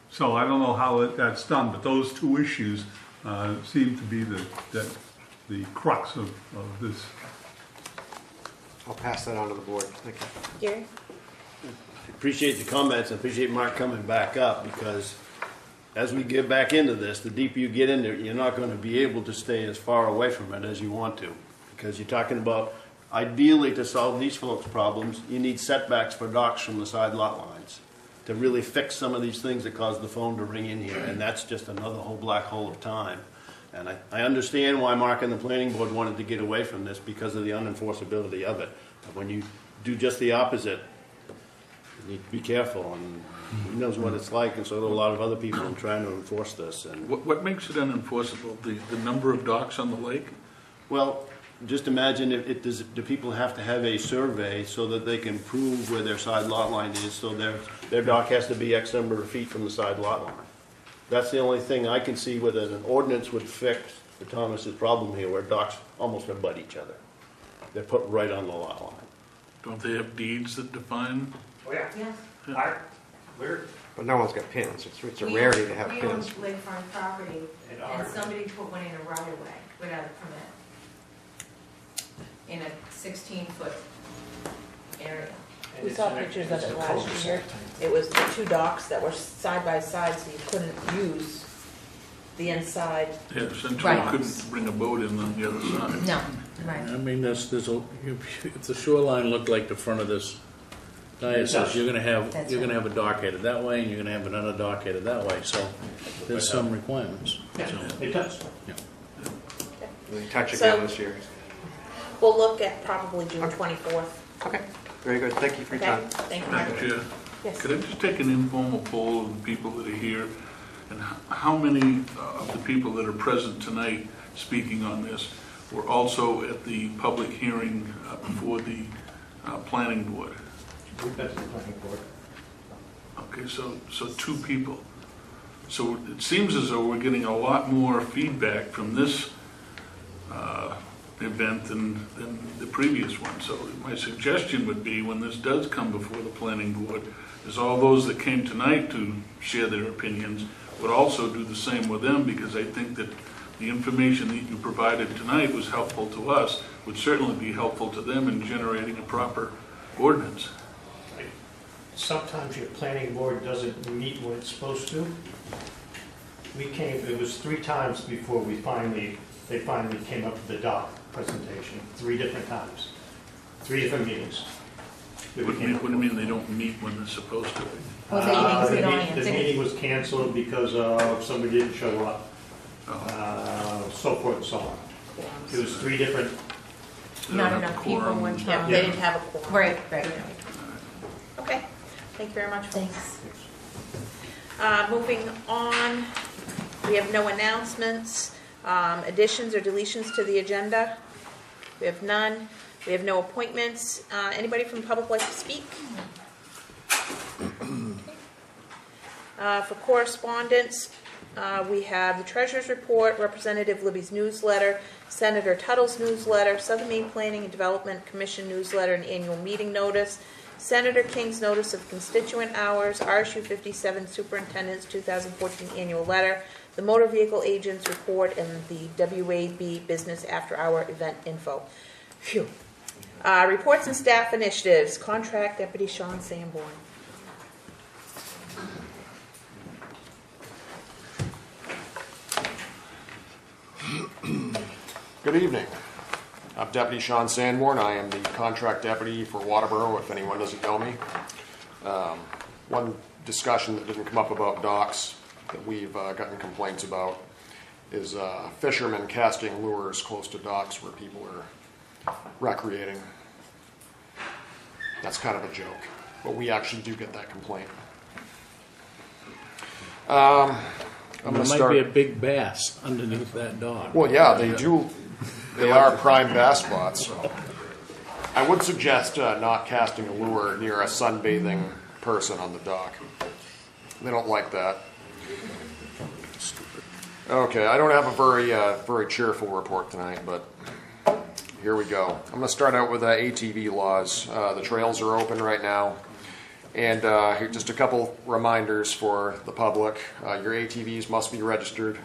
So I don't know how that's done, but those two issues seem to be the crux of this. I'll pass that on to the board. Thank you. Gary? Appreciate the comments, and appreciate Mark coming back up, because as we get back into this, the deeper you get into it, you're not going to be able to stay as far away from it as you want to, because you're talking about, ideally, to solve these folks' problems, you need setbacks for docks from the side lot lines to really fix some of these things that cause the phone to ring in here, and that's just another whole black hole of time. And I understand why Mark and the planning board wanted to get away from this because of the unenforceability of it. But when you do just the opposite, you need to be careful, and he knows what it's like, and so do a lot of other people in trying to enforce this. And What makes it unenforceable? The number of docks on the lake? well, just imagine do people have to have a survey so that they can prove where their side lot line is, so their dock has to be X number of feet from the side lot line. That's the only thing I can see where an ordinance would fix the Thomas's problem here, where docks almost abut each other. They're put right on the lot line. Don't they have deeds that define? Oh, yeah. Yes. But no one's got pins. It's a rarity to have We pins. own lakefront property, and somebody put one in a right of way without a permit. In a 16-foot area. We saw pictures of it last year. It was the two docks that were side by side, so you couldn't use the inside. Yeah, essentially Right. couldn't bring a boat in on the other side. No, right. I mean, if the shoreline looked like the front of this diocese, you're gonna That's have a dock headed that way, and you're gonna have another dock headed that way, so there's some requirements. Yeah, So, it does. yeah. We touch So- again this year. We'll look at probably June 24th. Okay. Very good. Thank you for your Okay? time. Thank you. Madam Chair, Yes. could I just take an informal poll of the people that are here? And how many of the people that are present tonight speaking on this were also at the public hearing before the planning board? We've been to the planning board. Okay, so two people. So it seems as though we're getting a lot more feedback from this event than the previous one. So my suggestion would be, when this does come before the planning board, is all those that came tonight to share their opinions would also do the same with them, because I think that the information that you provided tonight was helpful to us, would certainly be helpful to them in generating a proper ordinance. Sometimes your planning board doesn't meet when it's supposed to. It was 3 times before they finally came up with the doc presentation, 3 different times, 3 different meetings. What do you mean they don't meet when they're supposed to? Well, the meetings we don't The answer. meeting was canceled because somebody didn't show up, so forth and so on. It was 3 different, Not enough people Quorum. one Yeah, time. they didn't have a quorum. Right, right. Okay, thank you very much. Thanks. Moving on, we have no announcements, additions or deletions to the agenda. We have none. We have no appointments. Anybody from the public like to speak? For correspondence, we have the treasurer's report, Representative Libby's newsletter, Senator Tuttle's newsletter, Southern Maine Planning and Development Commission newsletter, and annual meeting notice, Senator King's notice of constituent hours, RSU 57 Superintendent's 2014 annual letter, the motor vehicle agent's report, and the WAB business after-hour event info. Phew. Reports and staff initiatives. Contract Deputy Sean Sanborn. Good evening. I'm Deputy Sean Sanborn. I am the contract deputy for Waterboro, if anyone doesn't know me. One discussion that didn't come up about docks that we've gotten complaints about is fishermen casting lures close to docks where people are recreating. That's kind of a joke, but we actually do get that complaint. There might be a big bass underneath that dock. Well, yeah, they do. They are prime bass spots. I would suggest not casting a lure near a sunbathing person on the dock. They don't like that. Okay, I don't have a very cheerful report tonight, but here we go. I'm going to start out with ATV laws. The trails are open right now. And here, just a couple reminders for the public. Your ATVs must be registered.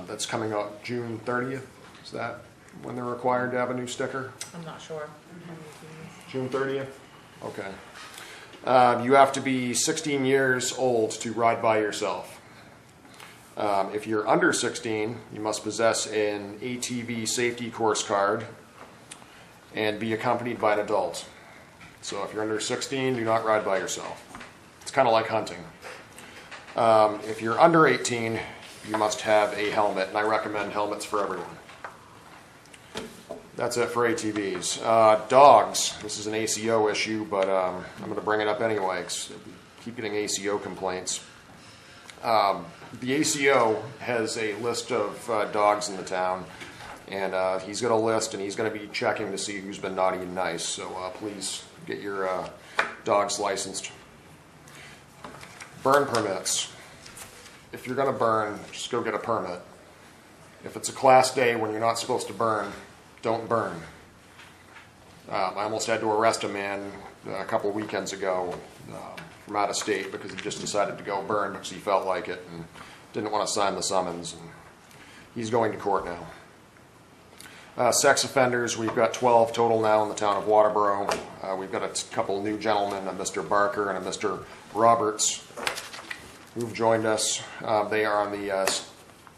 That's coming up June 30th. Is that when they're required to have a new sticker? I'm not sure. June 30th? Okay. You have to be 16 years old to ride by yourself. If you're under 16, you must possess an ATV safety course card and be accompanied by an adult. So if you're under 16, do not ride by yourself. It's kind of like hunting. If you're under 18, you must have a helmet, and I recommend helmets for everyone. That's it for ATVs. Dogs. This is an ACO issue, but I'm going to bring it up anyway because I keep getting ACO complaints. The ACO has a list of dogs in the town, and he's got a list, and he's going to be checking to see who's been naughty and nice. So please get your dogs licensed. Burn permits. If you're going to burn, just go get a permit. If it's a class day when you're not supposed to burn, don't burn. I almost had to arrest a man a couple of weekends ago from out of state because he just decided to go burn because he felt like it and didn't want to sign the summons. And he's going to court now. Sex offenders, we've got 12 total now in the town of Waterboro. We've got a couple new gentlemen, a Mr. Barker and a Mr. Roberts, who've joined us. They are on the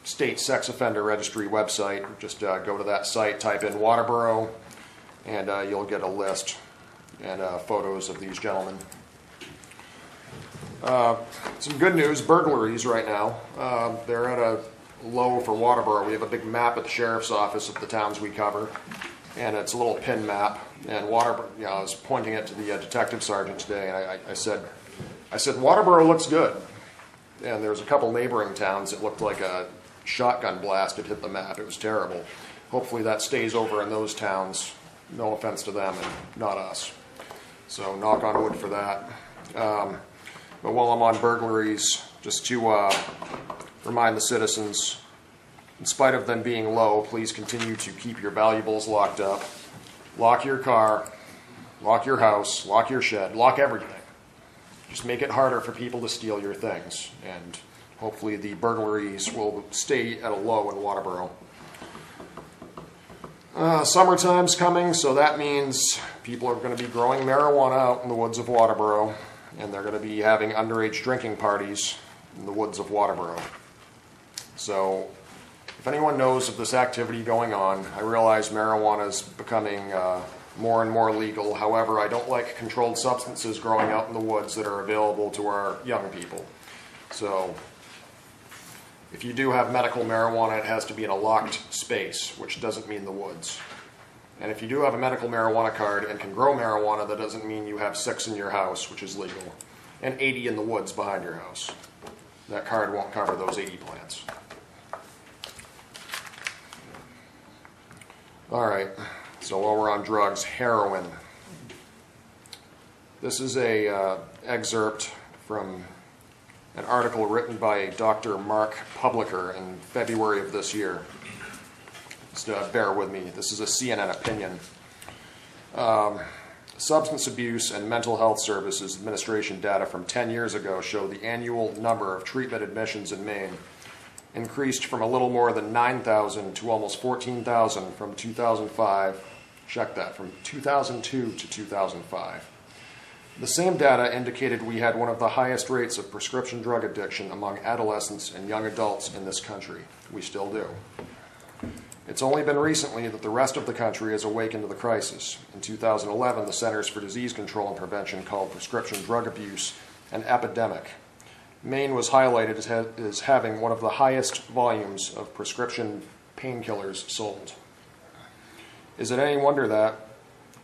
State Sex Offender Registry website. Just go to that site, type in Waterboro, and you'll get a list and photos of these gentlemen. Some good news, burglaries right now. They're at a low for Waterboro. We have a big map at the sheriff's office of the towns we cover, and it's a little pin map. And Waterboro, I was pointing it to the detective sergeant today, and I said, Waterboro looks good. And there's a couple neighboring towns that looked like a shotgun blast had hit the map. It was terrible. Hopefully that stays over in those towns. No offense to them and not us. So knock on wood for that. But while I'm on burglaries, just to remind the citizens, in spite of them being low, please continue to keep your valuables locked up. Lock your car, lock your house, lock your shed, lock everything. Just make it harder for people to steal your things, and hopefully the burglaries will stay at a low in Waterboro. Summertime's coming, so that means people are going to be growing marijuana out in the woods of Waterboro, and they're going to be having underage drinking parties in the woods of Waterboro. So if anyone knows of this activity going on, I realize marijuana is becoming more and more legal. However, I don't like controlled substances growing out in the woods that are available to our young people. So if you do have medical marijuana, it has to be in a locked space, which doesn't mean the woods. And if you do have a medical marijuana card and can grow marijuana, that doesn't mean you have 6 in your house, which is legal, and 80 in the woods behind your house. That card won't cover those 80 plants. All right. So while we're on drugs, heroin. This is a excerpt from an article written by Dr. Mark Publicker in February of this year. Just bear with me. This is a CNN opinion. Substance Abuse and Mental Health Services Administration data from 10 years ago show the annual number of treatment admissions in Maine increased from a little more than 9,000 to almost 14,000 from 2005. Check that, from 2002 to 2005. The same data indicated we had one of the highest rates of prescription drug addiction among adolescents and young adults in this country. We still do. It's only been recently that the rest of the country has awakened to the crisis. In 2011, the Centers for Disease Control and Prevention called prescription drug abuse an epidemic. Maine was highlighted as having one of the highest volumes of prescription painkillers sold. Is it any wonder that,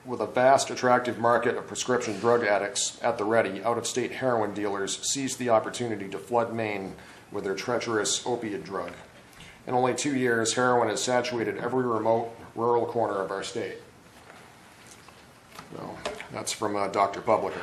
with a vast, attractive market of prescription drug addicts at the ready, out-of-state heroin dealers seized the opportunity to flood Maine with their treacherous opiate drug? In only 2 years, heroin has saturated every remote, rural corner of our state. So, that's from Dr. Publicker.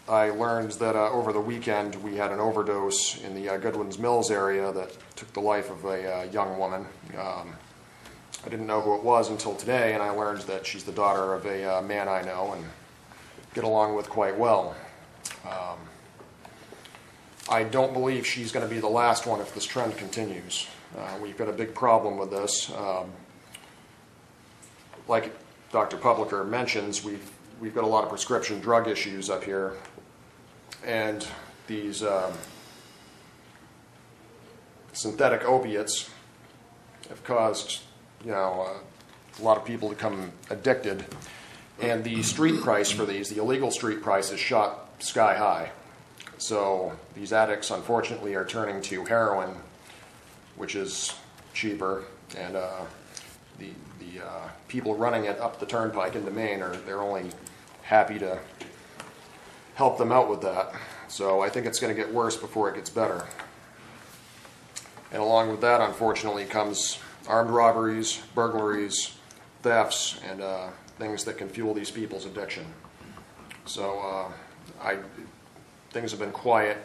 I learned that over the weekend we had an overdose in the Goodwins Mills area that took the life of a young woman. I didn't know who it was until today, and I learned that she's the daughter of a man I know and get along with quite well. I don't believe she's going to be the last one if this trend continues. We've got a big problem with this. Like Dr. Publicker mentions, we've got a lot of prescription drug issues up here, and these synthetic opiates have caused, a lot of people to become addicted, and the street price for these, the illegal street price, is shot sky high. So these addicts, unfortunately, are turning to heroin, which is cheaper, and the people running it up the turnpike into Maine they're only happy to help them out with that. So I think it's going to get worse before it gets better. And along with that, unfortunately, comes armed robberies, burglaries, thefts, and things that can fuel these people's addiction. So things have been quiet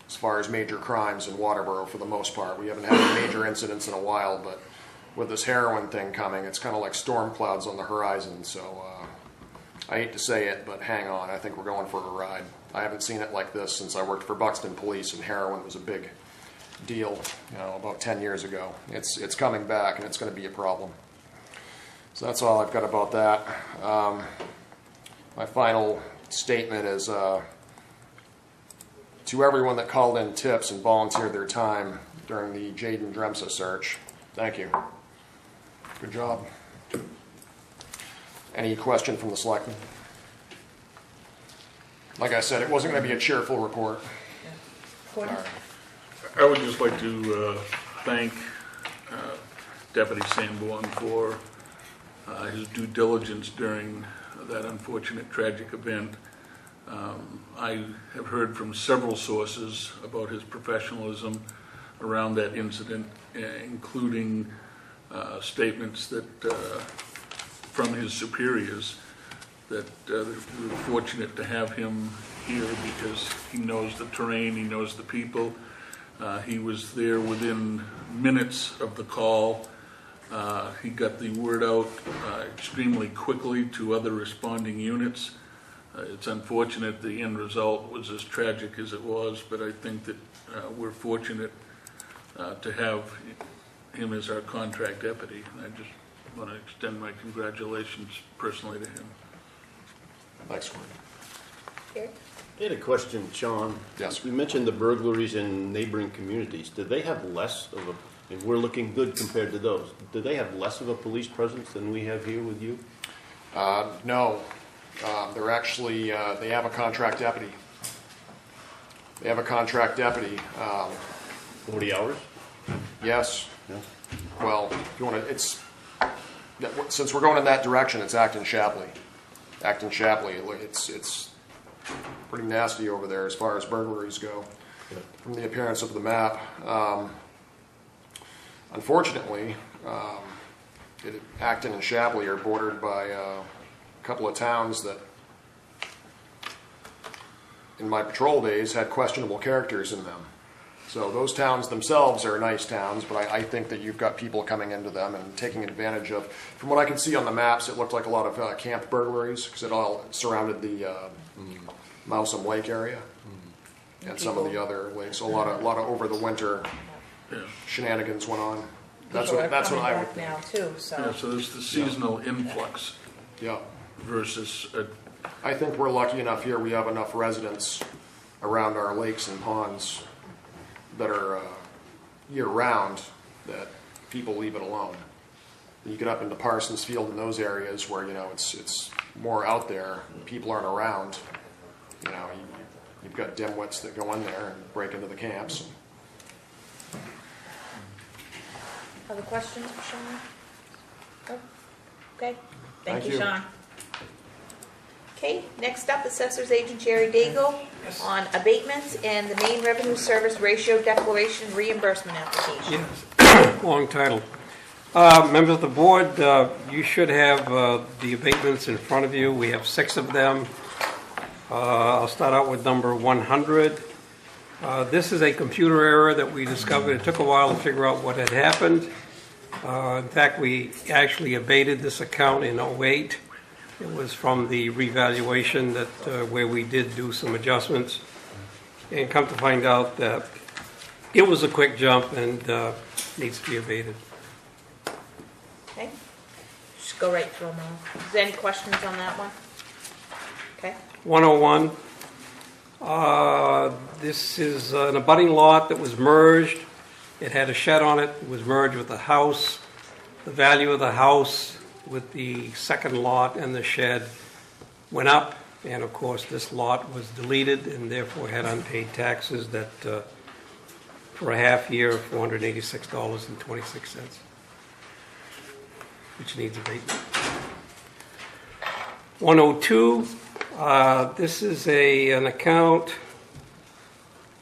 as far as major crimes in Waterboro for the most part. We haven't had any major incidents in a while, but with this heroin thing coming, it's kind of like storm clouds on the horizon. So I hate to say it, but hang on. I think we're going for a ride. I haven't seen it like this since I worked for Buxton Police, and heroin was a big deal, about 10 years ago. It's coming back, and it's going to be a problem. So that's all I've got about that. My final statement is to everyone that called in tips and volunteered their time during the Jaden Dremsa search, thank you. Good job. Any question from the selectmen? Like I said, it wasn't going to be a cheerful report. Gordon? I would just like to thank Deputy Sanborn for his due diligence during that unfortunate, tragic event. I have heard from several sources about his professionalism around that incident, including statements that from his superiors that we're fortunate to have him here because he knows the terrain, he knows the people. He was there within minutes of the call. He got the word out extremely quickly to other responding units. It's unfortunate the end result was as tragic as it was, but I think that we're fortunate to have him as our contract deputy. I just want to extend my congratulations personally to him. Thanks, Gordon. Eric? I had a question, Sean. Yes. You mentioned the burglaries in neighboring communities. Did they have less of a, and we're looking good compared to those, do they have less of a police presence than we have here with you? No. They're actually, they have a contract deputy. They have a contract deputy. 40 hours? Yes. Yeah. Well, if you want to, since we're going in that direction, it's Acton Shapley. Acton Shapley, it's pretty nasty over there as far as burglaries go, from the appearance of the map. Unfortunately, Acton and Shapley are bordered by a couple of towns that, in my patrol days, had questionable characters in them. So those towns themselves are nice towns, but I think that you've got people coming into them and taking advantage of, from what I can see on the maps, it looked like a lot of camp burglaries, because it all surrounded the Mousam Lake area and some of the other lakes. So a lot of over the winter shenanigans went on. That's People what are that's what coming I would back think. now too, so. Yeah, so there's the seasonal influx Yeah. versus I think we're lucky enough here, we have enough residents around our lakes and ponds that are year-round that people leave it alone. You get up into Parsons Field in those areas where, you know, it's more out there, people aren't around. You know, you've got dimwits that go in there and break into the camps. Other questions for Sean? Oh, okay, thank Thank you, you. Sean. Okay, next up, Assessor's Agent Jerry Daigle on abatements and the Maine Revenue Service Ratio Declaration Reimbursement Application. Yes, long title. Members of the board, you should have the abatements in front of you. We have 6 of them. I'll start out with number 100. This is a computer error that we discovered. It took a while to figure out what had happened. In fact, we actually abated this account in '08. It was from the revaluation that where we did do some adjustments, and come to find out that it was a quick jump and needs to be abated. Okay, just go right through them all. Is there any questions on that one? Okay, 101. This is an abutting lot that was merged. It had a shed on it. It was merged with the house. The value of the house with the second lot and the shed went up, and of course this lot was deleted and therefore had unpaid taxes that for a half year, $486.26, which needs abatement. 102, this is an account,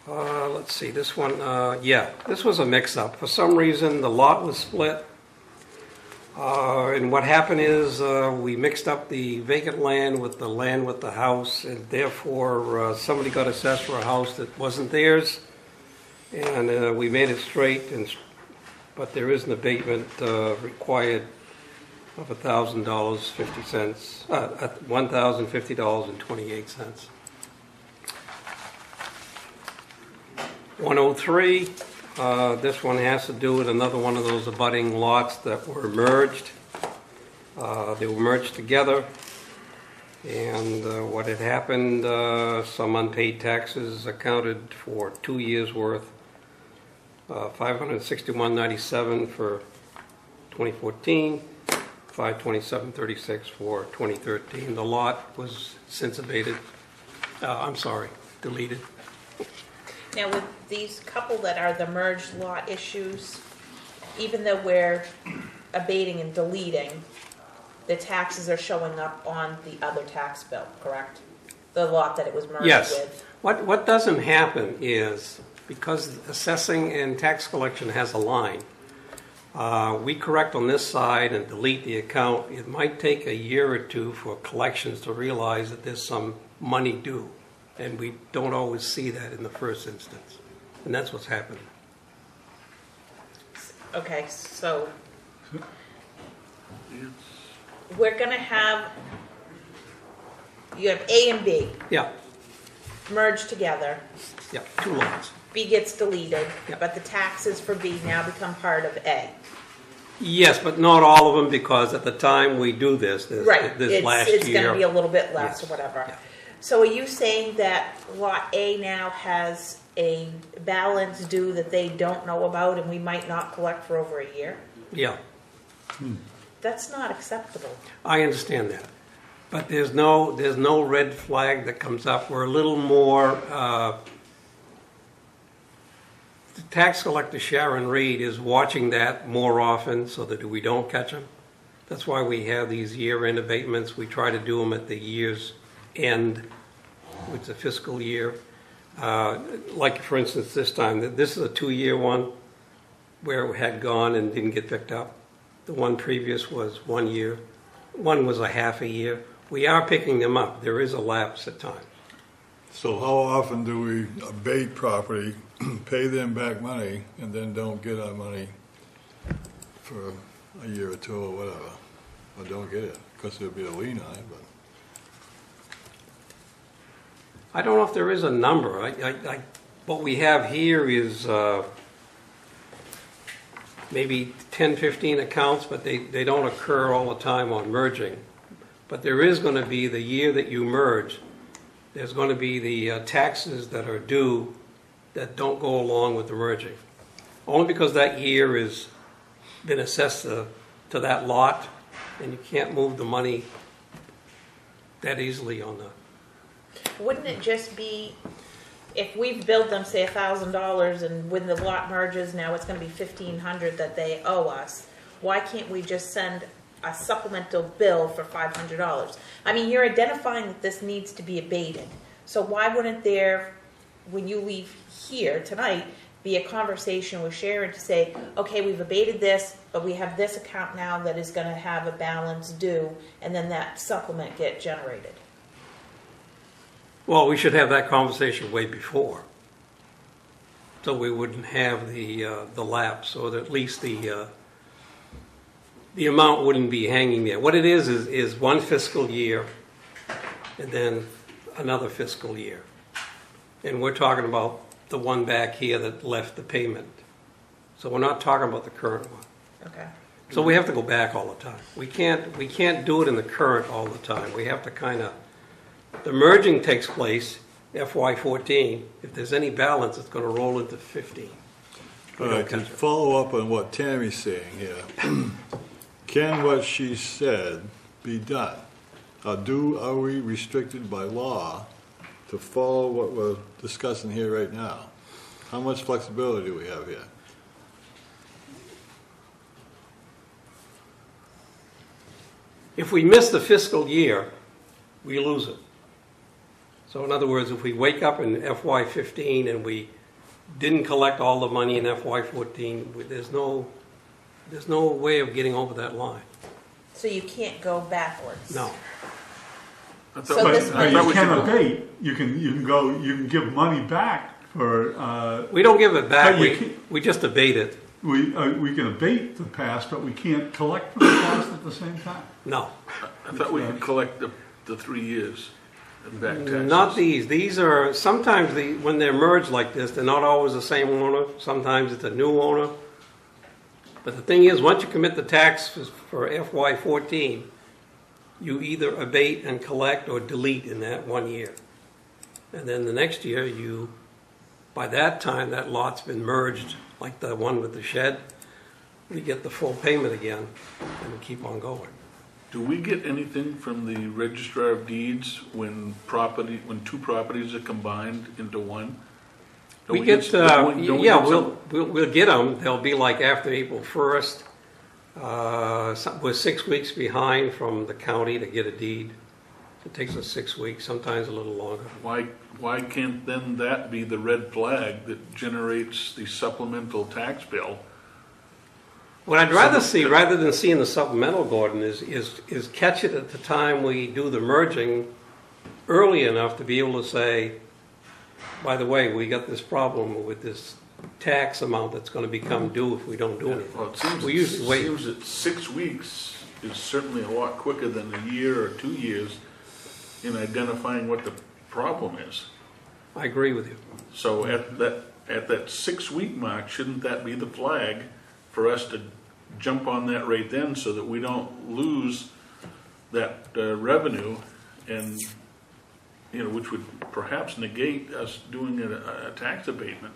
let's see, this one, this was a mix-up. For some reason, the lot was split. And what happened is we mixed up the vacant land with the house, and therefore somebody got assessed for a house that wasn't theirs, and we made it straight. But there is an abatement required of $1,050, $1,050.28. 103. This one has to do with another one of those abutting lots that were merged. They were merged together, and what had happened, some unpaid taxes accounted for 2 years' worth, $561.97 for 2014, $527.36 for 2013. The lot was since abated. Deleted. now with these couple that are the merged lot issues, even though we're abating and deleting, the taxes are showing up on the other tax bill, correct? The lot that it was merged Yes. with. What doesn't happen is, because assessing and tax collection has a line, we correct on this side and delete the account. It might take a year or two for collections to realize that there's some money due, and we don't always see that in the first instance, and that's what's happening. Okay, so we're gonna have, you have A and B Yeah, merged together. 2 lots. B gets deleted, Yep. but the taxes for B now become part of A. Yes, but not all of them, because at the time we do this Right, last it's year. gonna be a little bit less or Yes. whatever. Yeah. So are you saying that lot A now has a balance due that they don't know about and we might not collect for over a year? Yeah, That's not acceptable. I understand that. But there's no red flag that comes up. We're a little more, the tax collector Sharon Reed is watching that more often so that we don't catch them. That's why we have these year-end abatements. We try to do them at the year's end, which is a fiscal year. Like, for instance, this time, this is a 2-year one where it had gone and didn't get picked up. The one previous was 1 year. One was a half a year. We are picking them up. There is a lapse at times. So how often do we abate property pay them back money and then don't get our money for a year or two or whatever, or don't get it, because there'll be a lien on it, but. I don't know if there is a number. What we have here is maybe 10, 15 accounts, but they don't occur all the time on merging. But there is going to be, the year that you merge, there's going to be the taxes that are due that don't go along with the merging. Only because that year has been assessed to that lot, and you can't move the money that easily on the... Wouldn't it just be, if we've billed them, say, $1,000, and when the lot merges, now it's gonna be $1,500 that they owe us, why can't we just send a supplemental bill for $500? I mean, you're identifying that this needs to be abated. So why wouldn't there, when you leave here tonight, be a conversation with Sharon to say, okay, we've abated this, but we have this account now that is gonna have a balance due, and then that supplement get generated? Well, we should have that conversation way before, so we wouldn't have the lapse, or at least the amount wouldn't be hanging there. What it is one fiscal year, and then another fiscal year, and we're talking about the one back here that left the payment. So we're not talking about the current one. Okay. So we have to go back all the time. We can't do it in the current all the time. We have to kind of. The merging takes place FY14. If there's any balance, it's going to roll into 15. All right, to follow up on what Tammy's saying here, can what she said be done? Are we restricted by law to follow what we're discussing here right now? How much flexibility do we have here? If we miss the fiscal year, we lose it. So in other words, if we wake up in FY15 and we didn't collect all the money in FY14, there's no way of getting over that line. So you can't go backwards? No. So this But money- you can abate, you can give money back for, We don't give it back, But you we just abate it. we can abate the past, but we can't collect from the past at the same time. No. I thought we could collect the 3 years of back taxes. Not these. These are, sometimes when they're merged like this, they're not always the same owner. Sometimes it's a new owner. But the thing is, once you commit the tax for FY14, you either abate and collect or delete in that 1 year. And then the next year, by that time, that lot's been merged, like the one with the shed, we get the full payment again, and we keep on going. Do we get anything from the Registrar of Deeds when two properties are combined into one? Don't We get, don't we yeah, get some- we'll get them. They'll be like after April 1st. We're 6 weeks behind from the county to get a deed. It takes us 6 weeks, sometimes a little longer. Why can't then that be the red flag that generates the supplemental tax bill? What I'd rather see, rather than seeing the supplemental, Gordon, is catch it at the time we do the merging early enough to be able to say, by the way, we got this problem with this tax amount that's going to become due if we don't do anything. Well, it seems, We usually wait. seems that 6 weeks is certainly a lot quicker than a year or 2 years in identifying what the problem is. I agree with you. So at that 6 week mark, shouldn't that be the flag for us to jump on that right then so that we don't lose that revenue, and which would perhaps negate us doing a tax abatement?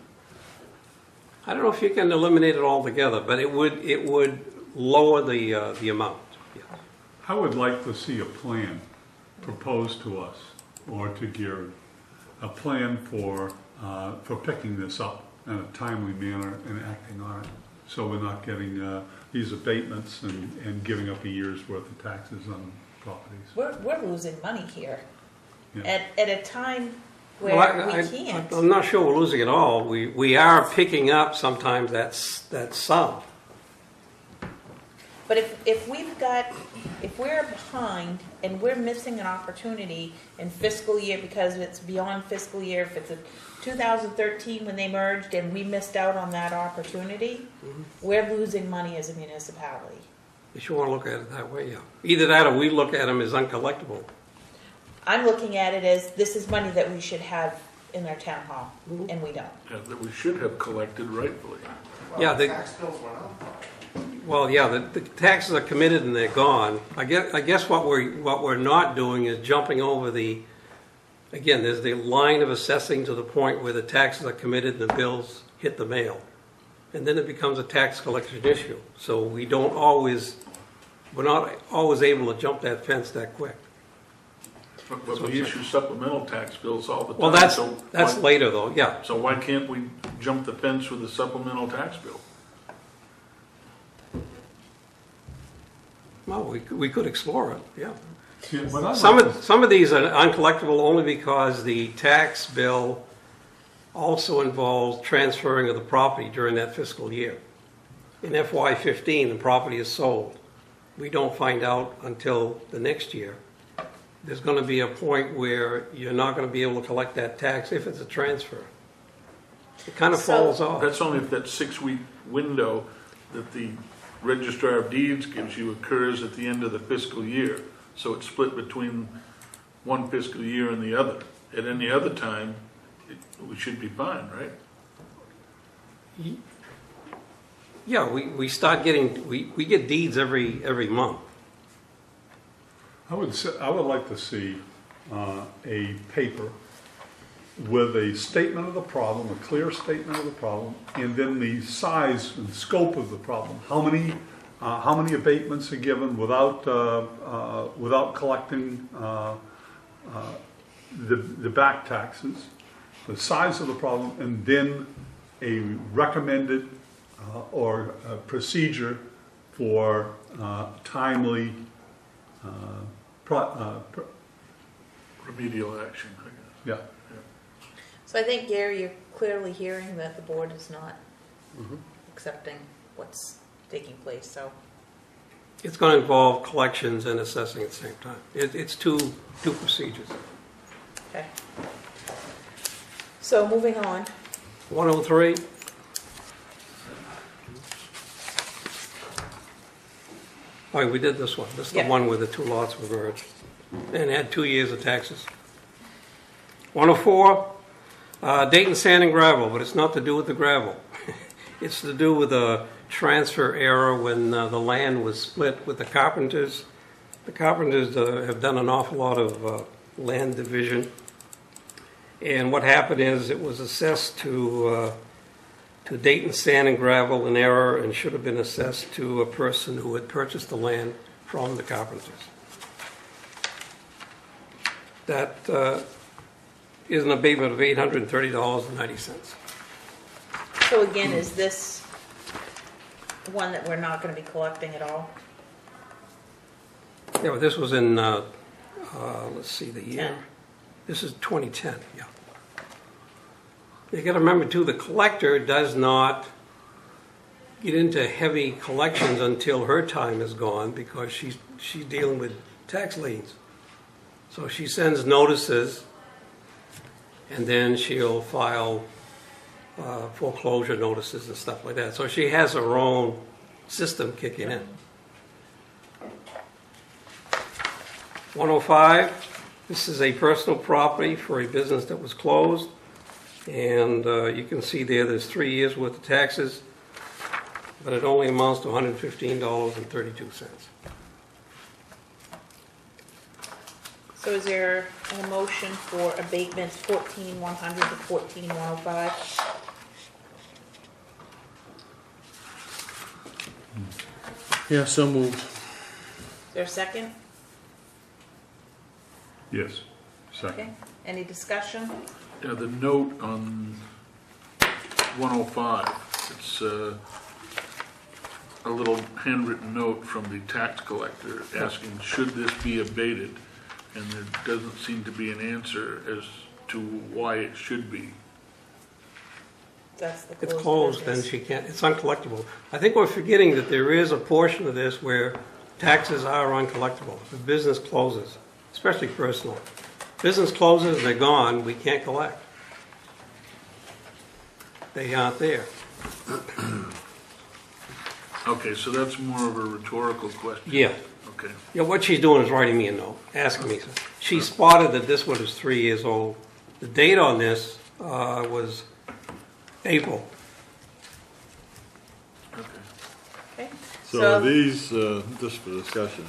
I don't know if you can eliminate it altogether, but it would lower the amount. Yeah. I would like to see a plan proposed to us, or to Gary, a plan for picking this up in a timely manner and acting on it. So we're not getting these abatements and giving up a year's worth of taxes on properties. We're losing money here Yeah. at a time where Well, we can't. I'm not sure we're losing it all. We are picking up sometimes that sum. But if we're behind and we're missing an opportunity in fiscal year, because it's beyond fiscal year, if it's a 2013 when they merged and we missed out on that opportunity, we're losing money as a municipality. If you want to look at it that way, yeah. Either that or we look at them as uncollectible. I'm looking at it as, this is money that we should have in our town hall, and we don't. Yeah, that we should have collected rightfully. Yeah, Tax bills went up. well, yeah, the taxes are committed and they're gone. I guess what we're not doing is jumping over again, there's the line of assessing to the point where the taxes are committed and the bills hit the mail. And then it becomes a tax collection issue. So we're not always able to jump that fence that quick. But we issue supplemental tax bills all the time. Well, that's later though, yeah. So why can't we jump the fence with a supplemental tax bill? Well, we could explore it, yeah. Yeah, but I'd Some like of these are uncollectible only because the tax bill also involves transferring of the property during that fiscal year. In FY15, the property is sold. We don't find out until the next year. There's going to be a point where you're not going to be able to collect that tax if it's a transfer. It kind of falls off. That's only if that 6-week window that the Registrar of Deeds gives you occurs at the end of the fiscal year. So it's split between one fiscal year and the other. At any other time, we should be fine, right? Yeah, we start getting, we get deeds every month. I would like to see a paper with a statement of the problem, a clear statement of the problem, and then the size and scope of the problem. How many abatements are given without collecting the back taxes, the size of the problem, and then a recommended or a procedure for timely Remedial action, I guess. yeah. So I think, Gary, you're clearly hearing that the board is not accepting what's taking place, so. It's going to involve collections and assessing at the same time. It's two procedures. Okay. So moving on. 103. Oh, we did this one. This is the Yeah. one where the two lots were merged and had 2 years of taxes. 104, Dayton Sand and Gravel, but it's not to do with the gravel. It's to do with a transfer error when the land was split with the Carpenters. The Carpenters have done an awful lot of land division. And what happened is it was assessed to Dayton Sand and Gravel in error and should have been assessed to a person who had purchased the land from the Carpenters. That is an abatement of $830.90. So again, is this one that we're not going to be collecting at all? Yeah, but this was in, let's see, the year. 10. This is 2010, yeah. You got to remember too, the collector does not get into heavy collections until her time is gone because she's dealing with tax liens. So she sends notices and then she'll file foreclosure notices and stuff like that. So she has her own system kicking in. 105, this is a personal property for a business that was closed. And you can see there's 3 years worth of taxes, but it only amounts to $115.32. So is there a motion for abatements 14-100 to 14-105? Yeah, so moved. Is there a second? Yes, second. Okay. Any discussion? Yeah, the note on 105, it's a little handwritten note from the tax collector asking, should this be abated? And there doesn't seem to be an answer as to why it should be. That's the It's closed, then business. she can't, it's uncollectible. I think we're forgetting that there is a portion of this where taxes are uncollectible. If a business closes, especially personal. Business closes, they're gone, we can't collect. They aren't there. Okay, so that's more of a rhetorical question. Yeah. Okay. Yeah, what she's doing is writing me a note, asking me. She spotted that this one is 3 years old. The date on this was April. Okay. Okay. So are these, just for discussion,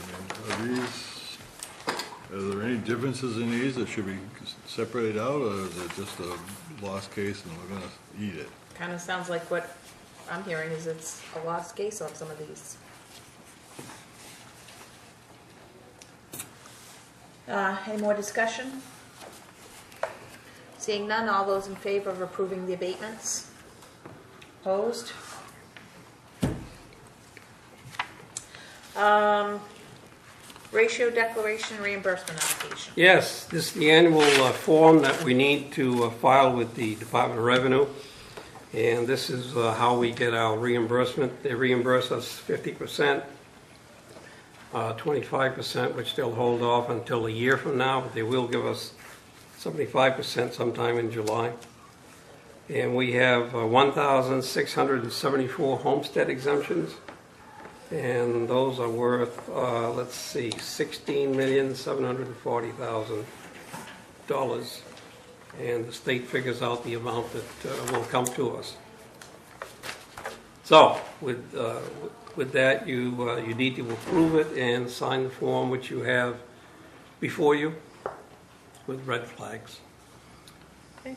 I mean, are there any differences in these that should be separated out, or is it just a lost case and we're gonna eat it? Kind of sounds like what I'm hearing is it's a lost case on some of these. Any more discussion? Seeing none, all those in favor of approving the abatements? Opposed? Ratio declaration reimbursement application. Yes, this is the annual form that we need to file with the Department of Revenue. And this is how we get our reimbursement. They reimburse us 50%, 25%, which they'll hold off until a year from now, but they will give us 75% sometime in July. And we have 1,674 homestead exemptions. And those are worth, let's see, $16,740,000. And the state figures out the amount that will come to us. So, with that, you need to approve it and sign the form which you have before you with red flags. Okay.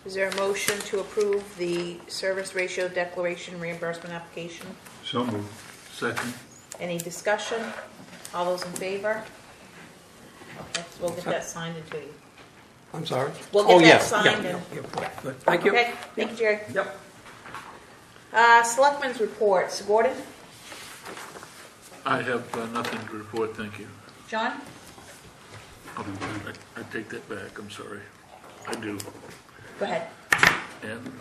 Is there a motion to approve the service ratio declaration reimbursement application? So moved. Second. Any discussion? All those in favor? Okay, so we'll get that signed into you. I'm sorry? We'll get that yes, signed yeah, and- yeah, good. Thank you. Okay, thank you, Jerry. Yep. Selectmen's reports. Gordon? I have nothing to report, thank you. John? I take that back, I'm sorry. I do. Go ahead. And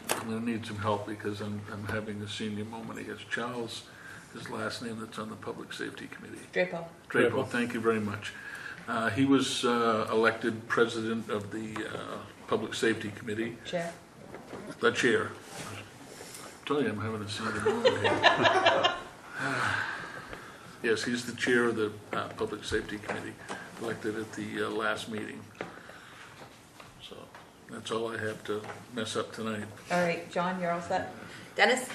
I'm gonna need some help because I'm having a senior moment against Charles, his last name that's on the Public Safety Committee. Drapo. Drapo, thank you very much. He was elected president of the Public Safety Committee. Chair. The chair. I tell you, I'm having a senior moment here. Yes, he's the chair of the Public Safety Committee, elected at the last meeting. So that's all I have to mess up tonight. All right, John, you're all set. Dennis?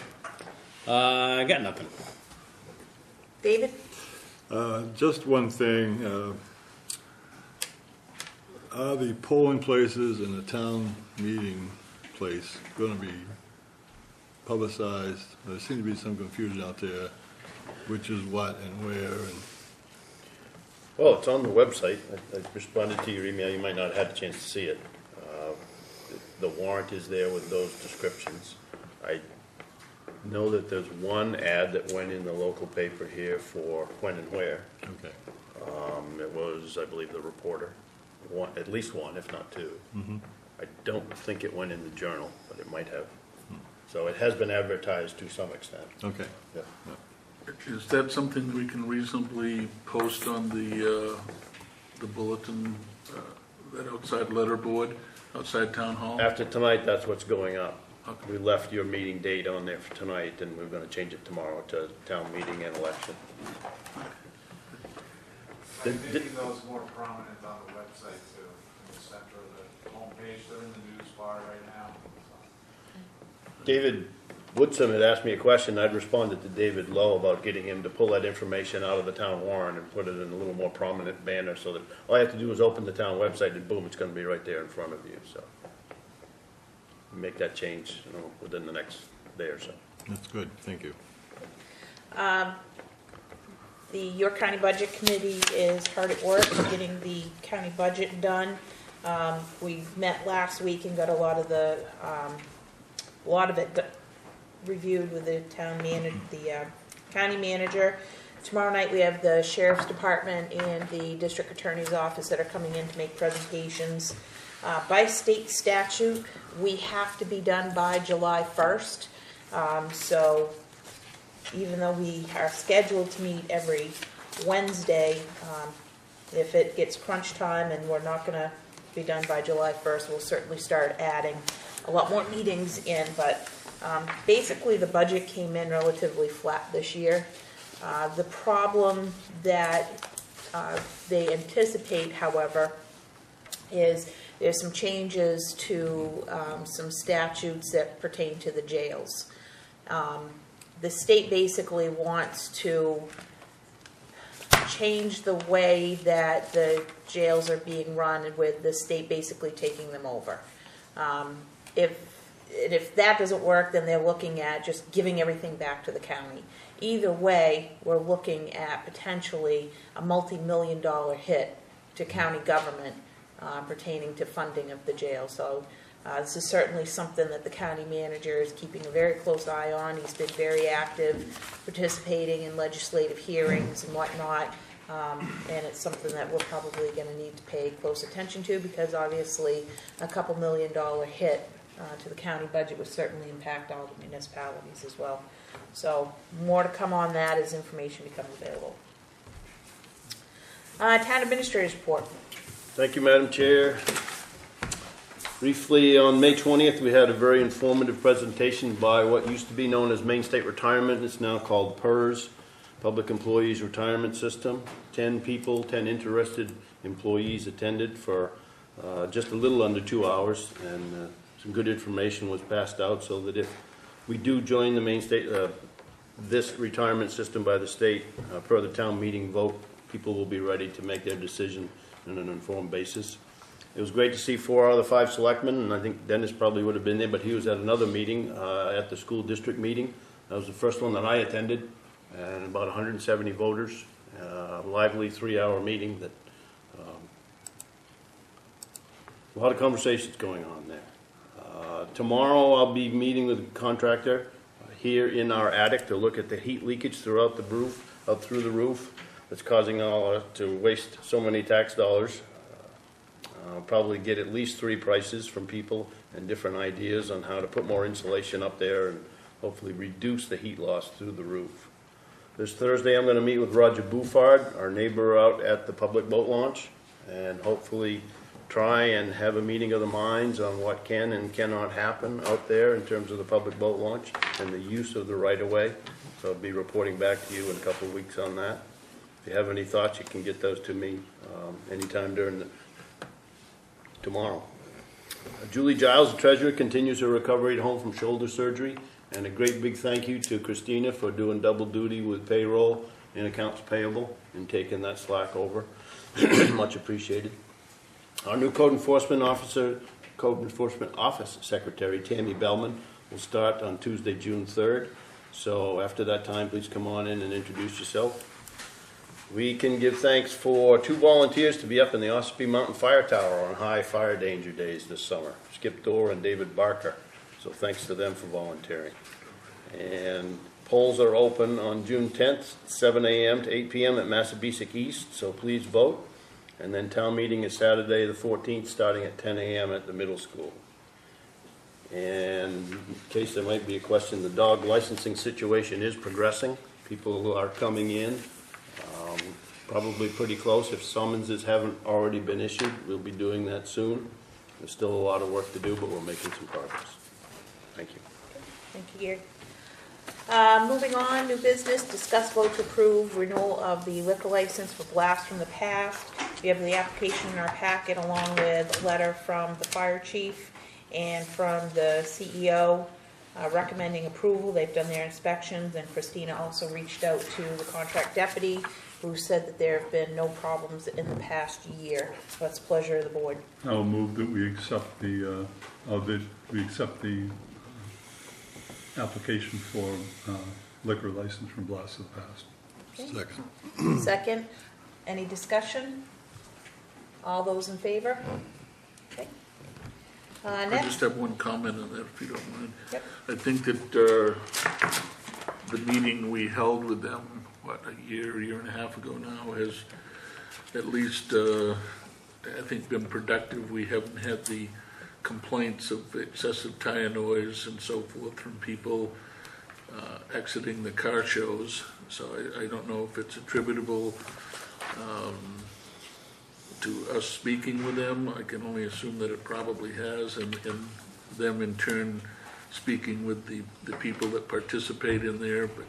I got nothing. David? Just one thing, are the polling places and the town meeting place gonna be publicized? There seems to be some confusion out there, which is what and where, and Well, it's on the website. I responded to your email. You might not have had a chance to see it. The warrant is there with those descriptions. I know that there's one ad that went in the local paper here for when and where. okay. It was, I believe, the Reporter, one, at least one, if not two. I don't think it went in the Journal, but it might have. So it has been advertised to some extent. Okay. Yeah. Is that something we can reasonably post on the bulletin, that outside letterboard, outside town hall? After tonight, that's what's going up. Okay. We left your meeting date on there for tonight, and we're gonna change it tomorrow to town meeting and election. Making those more prominent on the website too, in the center of the homepage, they're in the news bar right now. David Woodson had asked me a question. I'd responded to David Lowe about getting him to pull that information out of the town warrant and put it in a little more prominent banner so that all you have to do is open the town website and boom, it's gonna be right there in front of you, so. Make that change, within the next day or so. That's good, thank you. The York County Budget Committee is hard at work getting the county budget done. We met last week and got a lot of it reviewed with the county manager. Tomorrow night we have the Sheriff's Department and the District Attorney's Office that are coming in to make presentations. By state statute, we have to be done by July 1st. So even though we are scheduled to meet every Wednesday, if it gets crunch time and we're not going to be done by July 1st, we'll certainly start adding a lot more meetings in. But basically, the budget came in relatively flat this year. The problem that they anticipate, however, is there's some changes to some statutes that pertain to the jails. The state basically wants to change the way that the jails are being run, with the state basically taking them over. If that doesn't work, then they're looking at just giving everything back to the county. Either way, we're looking at potentially a multi-million-dollar hit to county government pertaining to funding of the jail. So this is certainly something that the county manager is keeping a very close eye on. He's been very active, participating in legislative hearings and whatnot. And it's something that we're probably going to need to pay close attention to, because obviously a couple $1 million hit to the county budget would certainly impact all the municipalities as well. So more to come on that as information becomes available. Town Administrator's Report. Thank you, Madam Chair. Briefly, on May 20th, we had a very informative presentation by what used to be known as Maine State Retirement. It's now called PERS, Public Employees Retirement System. 10 people, 10 interested employees attended for just a little under 2 hours, and some good information was passed out, so that if we do join the Maine State, this retirement system by the state, per the town meeting vote, people will be ready to make their decision on an informed basis. It was great to see 4 out of the 5 selectmen, and I think Dennis probably would have been there, but he was at another meeting, at the school district meeting. That was the first one that I attended, and about 170 voters. Lively 3-hour meeting that a lot of conversations going on there. Tomorrow I'll be meeting with a contractor here in our attic to look at the heat leakage throughout the roof, up through the roof, that's causing all to waste so many tax dollars. I'll probably get at least 3 prices from people and different ideas on how to put more insulation up there and hopefully reduce the heat loss through the roof. This Thursday I'm going to meet with Roger Bouffard, our neighbor out at the public boat launch, and hopefully try and have a meeting of the minds on what can and cannot happen out there in terms of the public boat launch and the use of the right-of-way. So I'll be reporting back to you in a couple of weeks on that. If you have any thoughts, you can get those to me anytime during tomorrow. Julie Giles, the treasurer, continues her recovery at home from shoulder surgery, and a great big thank you to Christina for doing double duty with payroll and accounts payable and taking that slack over. Much appreciated. Our new Code Enforcement Office Secretary, Tammy Bellman, will start on Tuesday, June 3rd. So after that time, please come on in and introduce yourself. We can give thanks for 2 volunteers to be up in the Ossipee Mountain Fire Tower on high fire danger days this summer, Skip Dorr and David Barker. So thanks to them for volunteering. And polls are open on June 10th, 7 a.m. to 8 p.m. at Massabesic East, so please vote. And then town meeting is Saturday the 14th, starting at 10 a.m. at the middle school. And in case there might be a question, the dog licensing situation is progressing. People are coming in, probably pretty close. If summonses haven't already been issued, we'll be doing that soon. There's still a lot of work to do, but we're making some progress. Thank you. Thank you, Gary. Moving on, new business, discuss vote to approve renewal of the liquor license for Blast from the Past. We have the application in our packet along with a letter from the fire chief and from the CEO recommending approval. They've done their inspections, and Christina also reached out to the contract deputy, who said that there have been no problems in the past year. So it's a pleasure of the board. I'll move that we accept the application for liquor license from Blast of the Past. Okay. Second. Second. Any discussion? All those in favor? Okay. I Next. just have one comment on that, if you don't mind. Yep. I think that the meeting we held with them, a year and a half ago now, has at least, I think, been productive. We haven't had the complaints of excessive tire noise and so forth from people. exiting the car shows. So I don't know if it's attributable to us speaking with them. I can only assume that it probably has, and them in turn speaking with the people that participate in there, but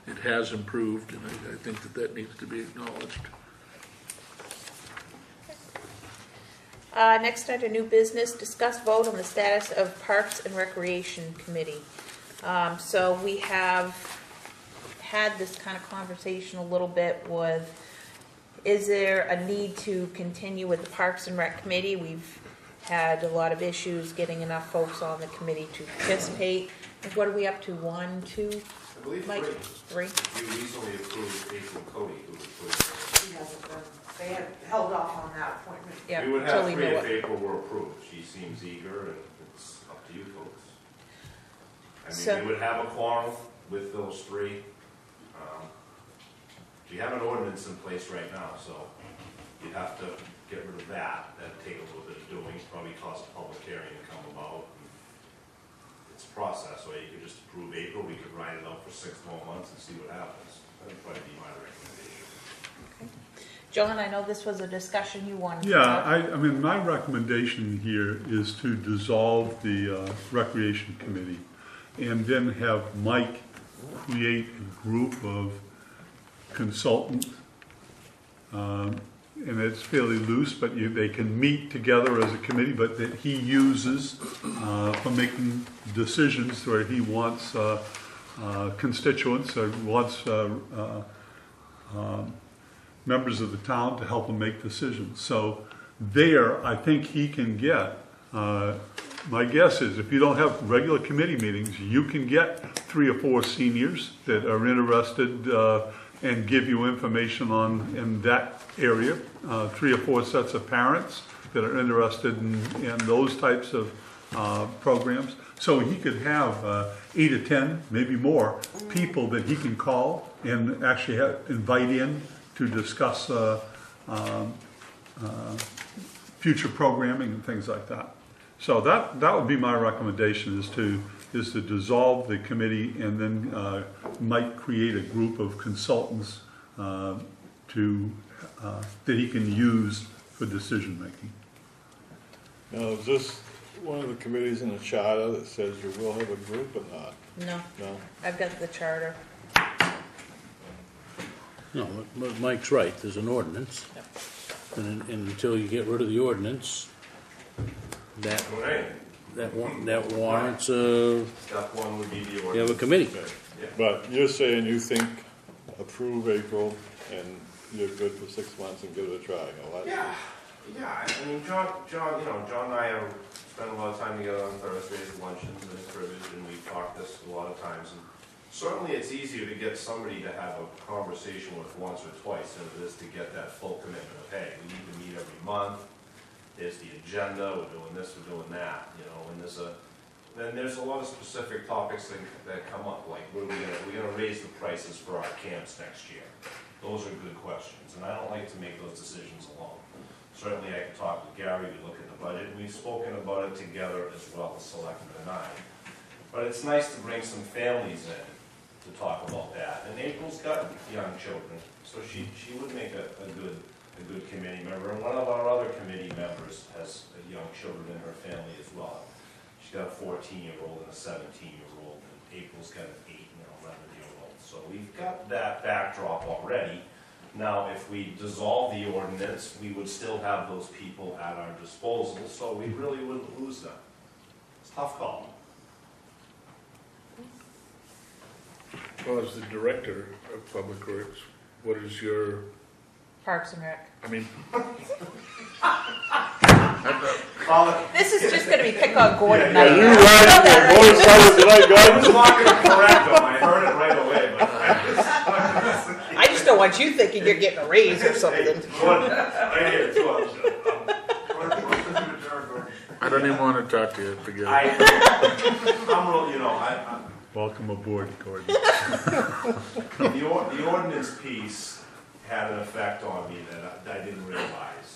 it has improved, and I think that needs to be acknowledged. Next under new business, discuss vote on the status of Parks and Recreation Committee. So we have had this kind of conversation a little bit with, is there a need to continue with the Parks and Rec Committee? We've had a lot of issues getting enough folks on the committee to participate. And what are we up to, 1, 2? I believe Mike? 3. 3? You recently approved April Cody, who was put. She hasn't been, they had held off on that appointment. Yeah, We would until have we 3 know if it. April were approved. She seems eager, and it's up to you folks. I So- mean, we would have a quorum with those 3. We have an ordinance in place right now, so you'd have to get rid of that. That'd take a little bit of doing, probably cause a public hearing to come about. It's a process, or you could just approve April, we could ride it out for 6 more months and see what happens. That'd probably be my recommendation. John, I know this was a discussion you wanted to Yeah, have. I mean, my recommendation here is to dissolve the Recreation Committee and then have Mike create a group of consultants. And it's fairly loose, but they can meet together as a committee, but that he uses for making decisions where he wants constituents or wants members of the town to help him make decisions. So there, I think he can get, my guess is if you don't have regular committee meetings, you can get 3 or 4 seniors that are interested and give you information on in that area, 3 or 4 sets of parents that are interested in those types of programs. So he could have 8 or 10, maybe more, people that he can call and actually invite in to discuss future programming and things like that. So that would be my recommendation, is to dissolve the committee and then might create a group of consultants that he can use for decision making. Now, is this one of the committees in the charter that says you will have a group or not? No, No? I've got the charter. No, but Mike's right, there's an ordinance. And until you get rid of the ordinance, that warrants Step 1 would be the ordinance. you have a committee. Yeah. But you're saying you think approve April and you're good for 6 months and give it a try, you know, Yeah, I mean, John, and I have spent a lot of time together on Thursdays at luncheons and cribbage, and we've talked this a lot of times. And certainly it's easier to get somebody to have a conversation with once or twice than it is to get that full commitment of, hey, we need to meet every month. There's the agenda, we're doing this, we're doing that, and then there's a lot of specific topics that come up, like, we're gonna raise the prices for our camps next year. Those are good questions, and I don't like to make those decisions alone. Certainly I can talk with Gary, we look at the budget, and we've spoken about it together as well, the Selectmen and I. But it's nice to bring some families in to talk about that, and April's got young children, so she would make a good committee member, and one of our other committee members has young children in her family as well. She's got a 14-year-old and a 17-year-old, and April's got an 8 and an 11-year-old. So we've got that backdrop already. Now, if we dissolve the ordinance, we would still have those people at our disposal, so we really wouldn't lose them. It's a tough call. Well, as the director of Public Works, what is your, Parks and Rec. I mean, This is just gonna be pick on Gordon Yeah, night. you You know that, right? I was not going to correct them, I heard it right away, but I just don't want you thinking you're getting a raise or something. I hear it too, I'm sure. I don't even want to talk to you, forget it. I'm real, I Welcome aboard, Gordon. the ordinance piece had an effect on me that I didn't realize,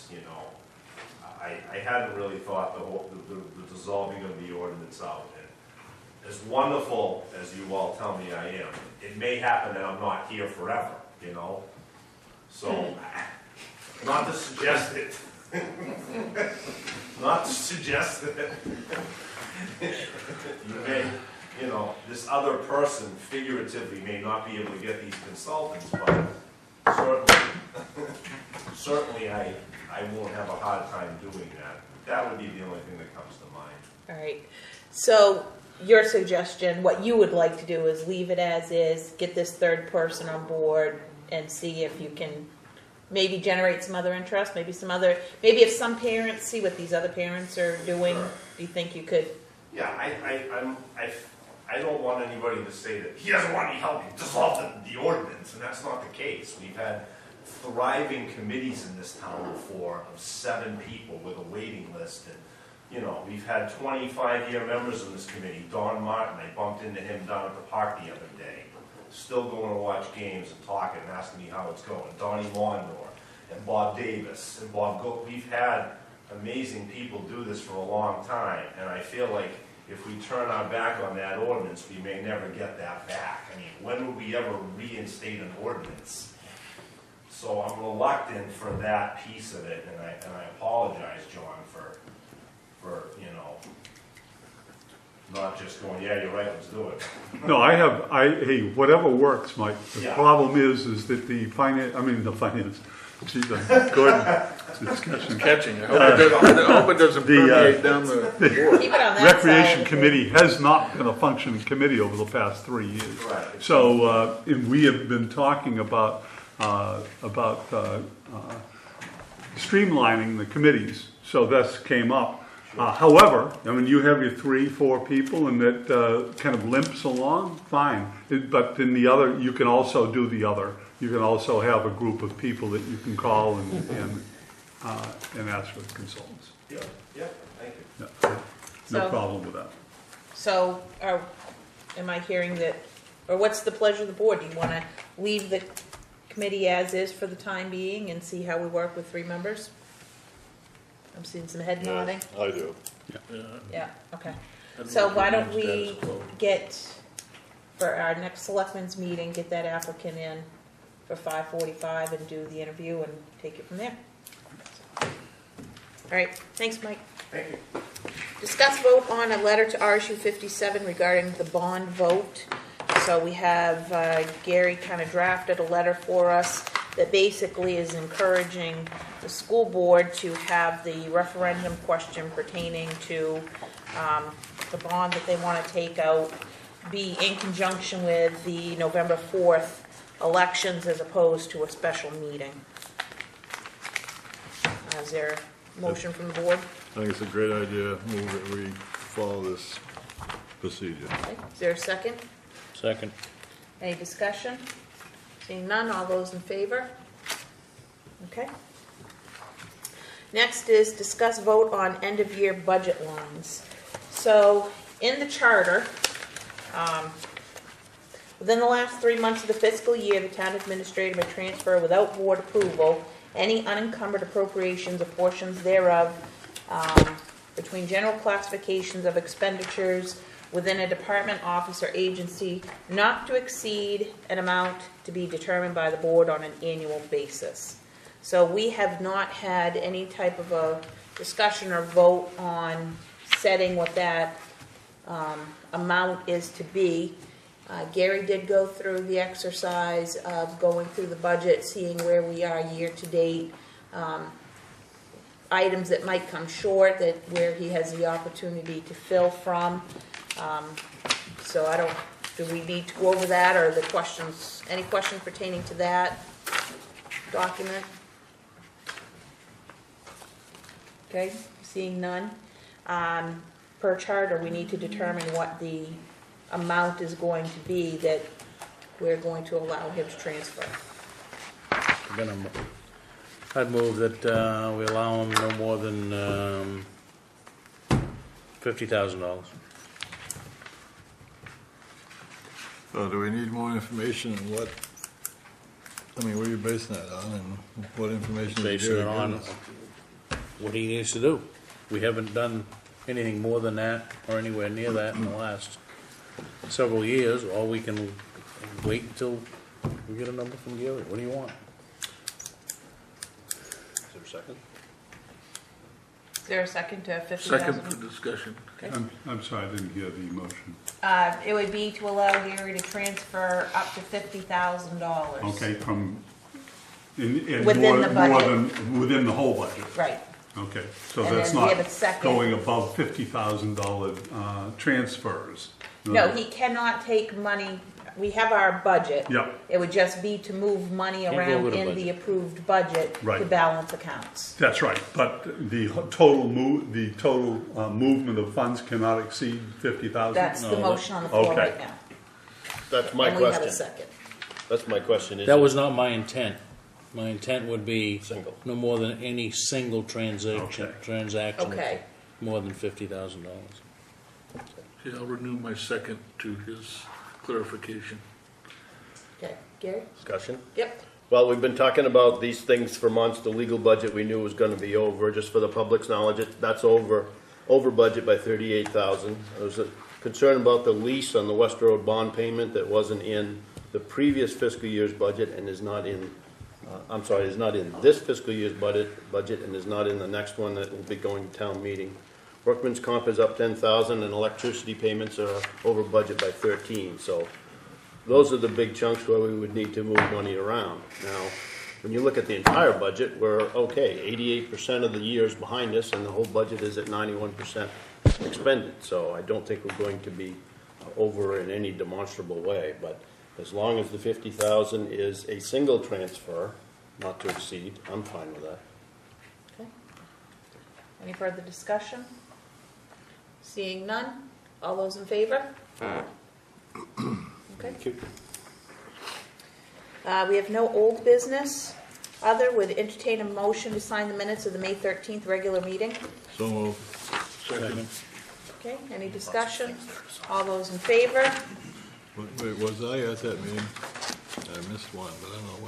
I hadn't really thought the dissolving of the ordinance out. as wonderful as you all tell me I am, it may happen that I'm not here forever, you know? So, not to suggest it. Not to suggest that you may, you know, this other person figuratively may not be able to get these consultants, but certainly I won't have a hard time doing that. That would be the only thing that comes to mind. All right. So your suggestion, what you would like to do is leave it as is, get this third person on board, and see if you can maybe generate some other interest, maybe if some parents see what these other parents are doing, Sure. do you think you could? Yeah, I don't want anybody to say that he doesn't want any help dissolve the ordinance, and that's not the case. We've had thriving committees in this town before of 7 people with a waiting list, and you know, we've had 25-year members of this committee. Don Martin, I bumped into him down at the park the other day, still going to watch games and talking and asking me how it's going. Donnie Mondor and Bob Davis and Bob Gook. We've had amazing people do this for a long time, and I feel like if we turn our back on that ordinance, we may never get that back. I mean, when would we ever reinstate an ordinance? So I'm reluctant for that piece of it, and I apologize, John, for you know, not just going, yeah, you're right, let's do it. No, hey, whatever works, Mike. The Yeah. problem is that the finance, geez, good discussion. Catching it. I hope it doesn't permeate down the board. Keep it on that Recreation side. Committee has not been a functioning committee over the past 3 years. Right. So, and we have been talking about streamlining the committees, so this came up. However, I mean, you have your 3-4 people and that kind of limps along, fine. But then the other, you can also do the other. You can also have a group of people that you can call and ask for consultants. Yeah, thank you. Yeah, no So- problem with that. So, am I hearing that, or what's the pleasure of the board? Do you want to leave the committee as is for the time being and see how we work with 3 members? I'm seeing some head nodding. I do. Yeah, okay. I'd So like why to don't remain we status quo. get, for our next selectmen's meeting, get that applicant in for 5:45 and do the interview and take it from there. All right, thanks, Mike. Thank you. Discuss vote on a letter to RSU 57 regarding the bond vote. So we have Gary kind of drafted a letter for us that basically is encouraging the school board to have the referendum question pertaining to the bond that they want to take out be in conjunction with the November 4th elections as opposed to a special meeting. Is there a motion from the board? I think it's a great idea, move that we follow this procedure. Okay. Is there a second? Second. Any discussion? Seeing none, all those in favor? Okay. Next is discuss vote on end-of-year budget lines. So, in the charter, within the last 3 months of the fiscal year, the town administrator may transfer without board approval any unencumbered appropriations or portions thereof between general classifications of expenditures within a department, office, or agency not to exceed an amount to be determined by the board on an annual basis. So we have not had any type of a discussion or vote on setting what that amount is to be. Gary did go through the exercise of going through the budget, seeing where we are year to date, items that might come short, that where he has the opportunity to fill from. So do we need to go over that, or the questions, any questions pertaining to that document? Okay, seeing none. Per charter, we need to determine what the amount is going to be that we're going to allow him to transfer. I'd move that we allow him no more than $50,000. So do we need more information on what, I mean, what are you basing that on, and what information is Basing it on what he needs to do. We haven't done anything more than that or anywhere near that in the last several years, or we can wait until we get a number from Gary. What do you want? Is there a second? Is there a second to Second for 50,000? discussion. I'm sorry, I didn't hear the motion. It would be to allow Gary to transfer up to $50,000. Okay, from, in Within the more budget. than, within the whole budget? Right. Okay, so And that's then we not have a second. going above $50,000 transfers? No, he cannot take money, we have our budget. Yeah. It would just be to move money Can't go around over the in the budget. approved budget to Right. balance accounts. That's right, but the total movement of funds cannot exceed 50,000? That's the No, motion on the floor okay. right now. That's my And we have a question. second. That's my question. Is That it was not my intent. My intent would be single? no more than any single transaction, Okay. Okay. more than $50,000. Okay, I'll renew my second to his clarification. Okay, Gary? Discussion? Yep. Well, we've been talking about these things for months. The legal budget we knew was gonna be over, just for the public's knowledge, that's over budget by 38,000. There was a concern about the lease on the West Road bond payment that wasn't in the previous fiscal year's budget and is not in, is not in this fiscal year's budget and is not in the next one that will be going to town meeting. Workman's comp is up 10,000 and electricity payments are over budget by 13, so those are the big chunks where we would need to move money around. Now, when you look at the entire budget, we're okay. 88% of the year is behind us, and the whole budget is at 91% expended. So I don't think we're going to be over in any demonstrable way. But as long as the 50,000 is a single transfer, not to exceed, I'm fine with that. Okay. Any further discussion? Seeing none, all those in favor? Okay. Thank you. We have no old business. Other would entertain a motion to sign the minutes of the May 13th regular meeting. So moved. Second. Okay, any discussion? All those in favor? Wait, was I at that meeting? I missed one, but I don't know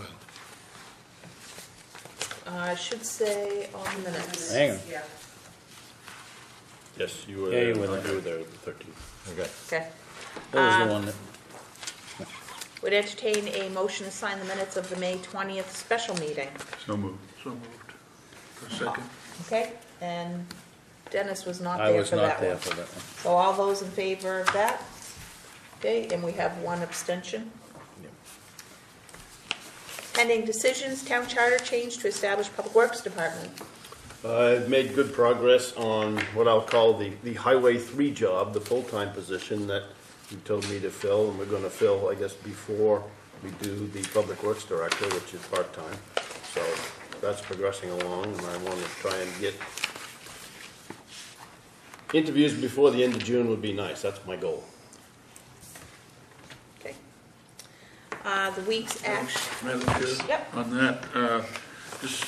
when. I should say on the minutes. Hang on. Yes, you were Yeah, there. you were there. You were there the 13th. Okay. Okay. That was the one that, Would entertain a motion to sign the minutes of the May 20th special meeting. So moved. So moved. For second. Okay, and Dennis was not I there was for not that there one. for that one. So all those in favor of that? Okay, and we have one abstention. Pending decisions, town charter change to establish public works department. I've made good progress on what I'll call the Highway 3 job, the full-time position that you told me to fill, and we're gonna fill, I guess, before we do the Public Works Director, which is part-time. So that's progressing along, and I want to try and get interviews before the end of June would be nice. That's my goal. Okay. The week's action. Madam Chair? Yep. On that, just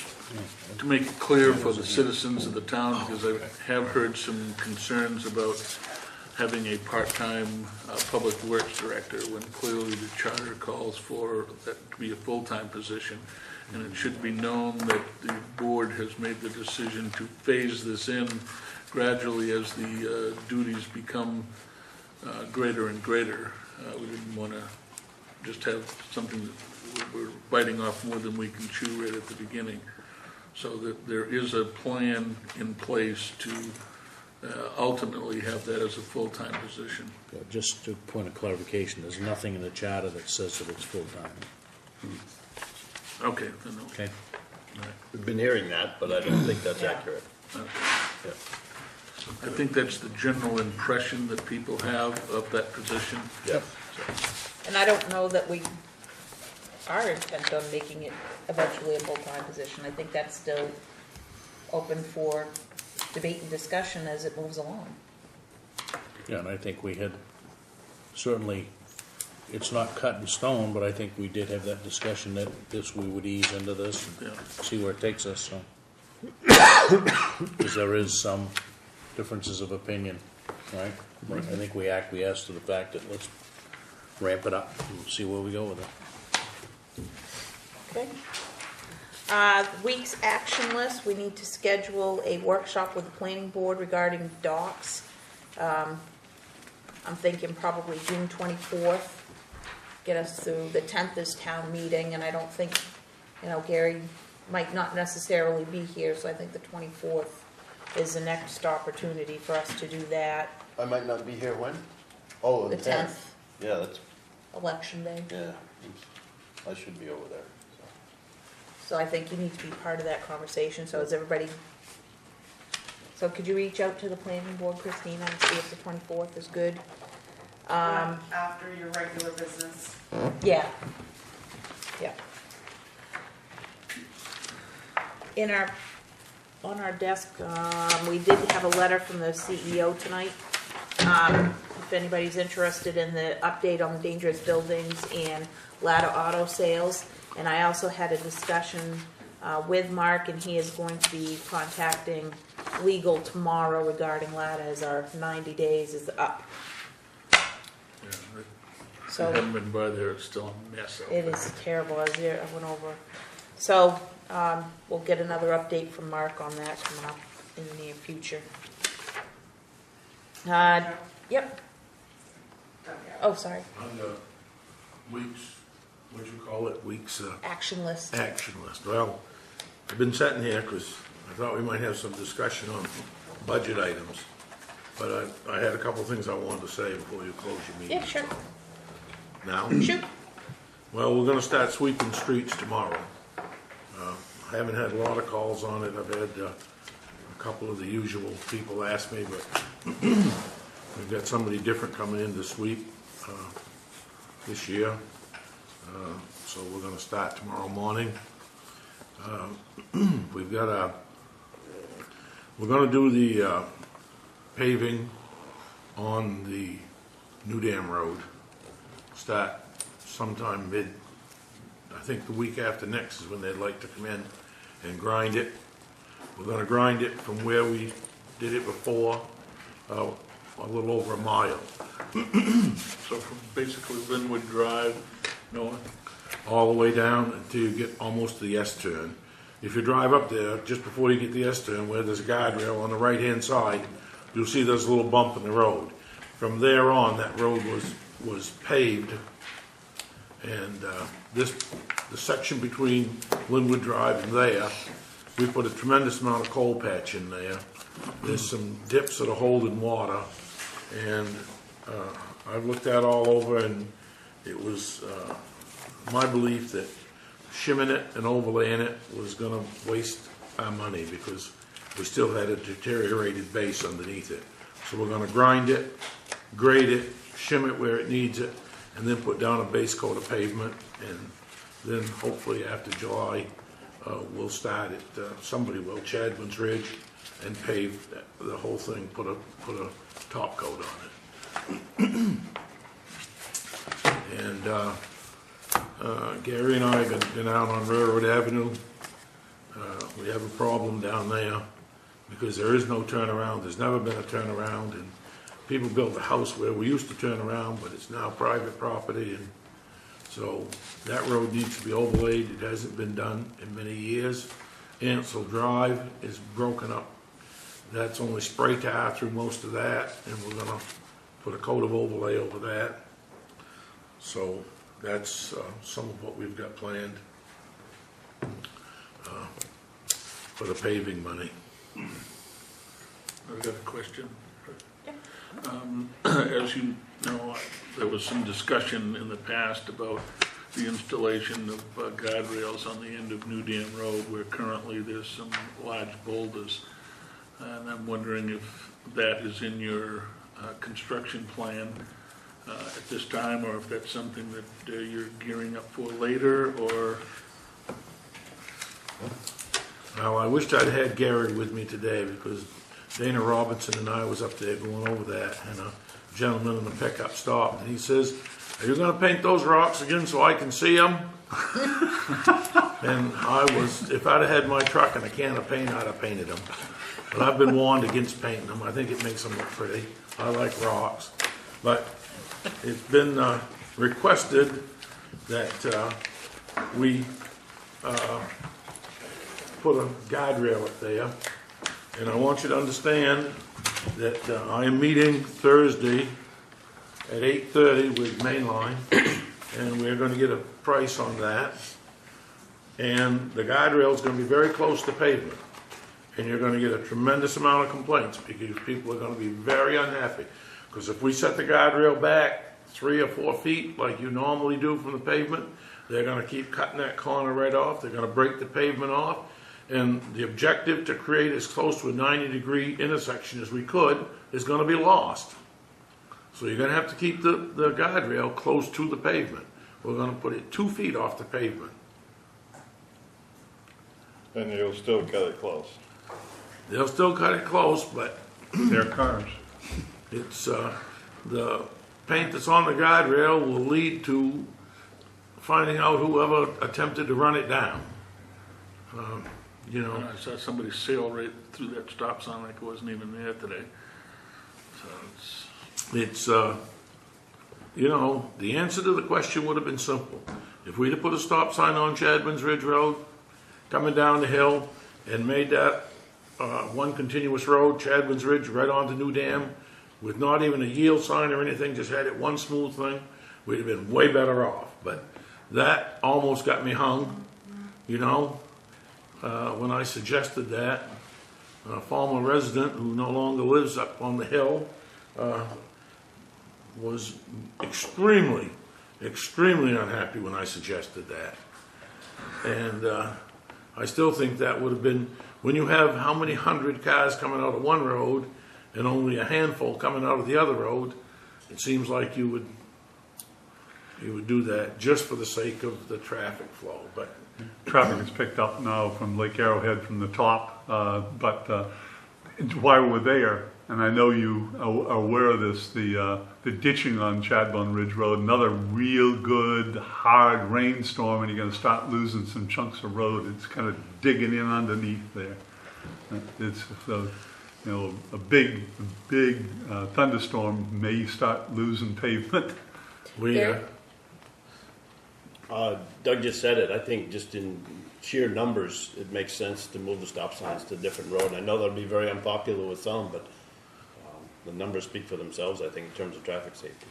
to make it clear for the citizens of the town, because I have heard some concerns about having a part-time public works director, when clearly the charter calls for that to be a full-time position. And it should be known that the board has made the decision to phase this in gradually as the duties become greater and greater. We didn't want to just have something that we're biting off more than we can chew right at the beginning. So that there is a plan in place to ultimately have that as a full-time position. Just a point of clarification, there's nothing in the charter that says that it's full-time. Okay, then, okay. Okay? We've been hearing that, but I don't think that's accurate. Yeah. I think that's the general impression that people have of that position. Yeah. And I don't know that we are intent on making it eventually a full-time position. I think that's still open for debate and discussion as it moves along. Yeah, and I think we had, certainly, it's not cut in stone, but I think we did have that discussion that we would ease into this and see where it takes us, so. Because there is some differences of opinion, right? I think we acquiesce to the fact that let's ramp it up and see where we go with it. Okay. Week's action list, we need to schedule a workshop with the planning board regarding docks. I'm thinking probably June 24th, get us through. The 10th is town meeting, and I don't think, Gary might not necessarily be here, so I think the 24th is the next opportunity for us to do that. I might not be here when? Oh, The 10th, Yeah, that's, election day. yeah, I should be over there. So I think you need to be part of that conversation, so is everybody, so could you reach out to the planning board, Christina, and see if the 24th is good? After your regular business. Yeah. Yeah. On our desk, we did have a letter from the CEO tonight. If anybody's interested in the update on the dangerous buildings and ladder auto sales. And I also had a discussion with Mark, and he is going to be contacting legal tomorrow regarding ladder as our 90 days is up. Yeah, So I haven't been by there, it's still a mess out it there. is terrible. I went over. So we'll get another update from Mark on that coming up in the near future. Yep. Oh, sorry. On the weeks, what you call it, weeks, Action list. action list. Well, I've been sitting here because I thought we might have some discussion on budget items. But I had a couple of things I wanted to say before you close your meeting. Yeah, sure. Now? Shoot. Well, we're gonna start sweeping streets tomorrow. I haven't had a lot of calls on it. I've had a couple of the usual people ask me, but we've got somebody different coming in to sweep this year. So we're gonna start tomorrow morning. We're gonna do the paving on the New Dam Road. Start sometime I think the week after next is when they'd like to come in and grind it. We're gonna grind it from where we did it before, a little over a mile. So from basically Linwood Drive north? All the way down until you get almost to the S-turn. If you drive up there, just before you get the S-turn, where there's a guardrail on the right-hand side, you'll see there's a little bump in the road. From there on, that road was paved, and the section between Linwood Drive and there, we put a tremendous amount of coal patch in there. There's some dips that are holding water, and I've looked that all over, and it was my belief that shimming it and overlaying it was going to waste our money because we still had a deteriorated base underneath it. So we're going to grind it, grade it, shim it where it needs it, and then put down a base coat of pavement, and then hopefully after July we'll start it. Somebody will, Chadwin's Ridge, and pave the whole thing, put a top coat on it. And Gary and I have been out on Railroad Avenue. We have a problem down there because there is no turnaround. There's never been a turnaround, and people built a house where we used to turn around, but it's now private property, and so that road needs to be overlaid. It hasn't been done in many years. Ansel Drive is broken up. That's only spray tar through most of that, and we're gonna put a coat of overlay over that. So that's some of what we've got planned for the paving money. I've got a question. As you know, there was some discussion in the past about the installation of guardrails on the end of New Dam Road, where currently there's some large boulders. And I'm wondering if that is in your construction plan at this time, or if that's something that you're gearing up for later, or... Well, I wished I'd had Gary with me today because Dana Robinson and I was up there going over that, and a gentleman in the pickup stopped, and he says, "Are you going to paint those rocks again so I can see them?" And if I'd have had my truck and a can of paint, I'd have painted them. But I've been warned against painting them. I think it makes them look pretty. I like rocks. But it's been requested that we put a guardrail up there. And I want you to understand that I am meeting Thursday at 8:30 with Main Line, and we're gonna get a price on that. And the guardrail's gonna be very close to pavement, and you're gonna get a tremendous amount of complaints, because people are gonna be very unhappy. Because if we set the guardrail back 3 or 4 feet, like you normally do from the pavement, they're gonna keep cutting that corner right off, they're gonna break the pavement off, and the objective to create as close to a 90-degree intersection as we could is gonna be lost. So you're gonna have to keep the guardrail close to the pavement. We're gonna put it 2 feet off the pavement. And you'll still cut it close. They'll still cut it close, but Their cars. it's, the paint that's on the guardrail will lead to finding out whoever attempted to run it down. You know, I saw somebody sail right through that stop sign like it wasn't even there today. So it's, you know, the answer to the question would have been simple. If we'd have put a stop sign on Chadwin's Ridge Road, coming down the hill, and made that one continuous road, Chadwin's Ridge, right onto New Dam, with not even a yield sign or anything, just had it one smooth thing, we'd have been way better off. But that almost got me hung, you know, when I suggested that. A former resident who no longer lives up on the hill was extremely unhappy when I suggested that. And I still think that would have been, when you have how many 100 cars coming out of one road and only a handful coming out of the other road, it seems like you would do that just for the sake of the traffic flow. But Traffic is picked up now from Lake Arrowhead from the top, but while we're there, and I know you are aware of this, the ditching on Chadbourne Ridge Road, another real good hard rainstorm, and you're going to start losing some chunks of road. It's kind of digging in underneath there. It's you know, a big thunderstorm may start losing pavement. Doug just said it. I think just in sheer numbers, it makes sense to move the stop signs to a different road. I know that'll be very unpopular with some, but the numbers speak for themselves, I think, in terms of traffic safety.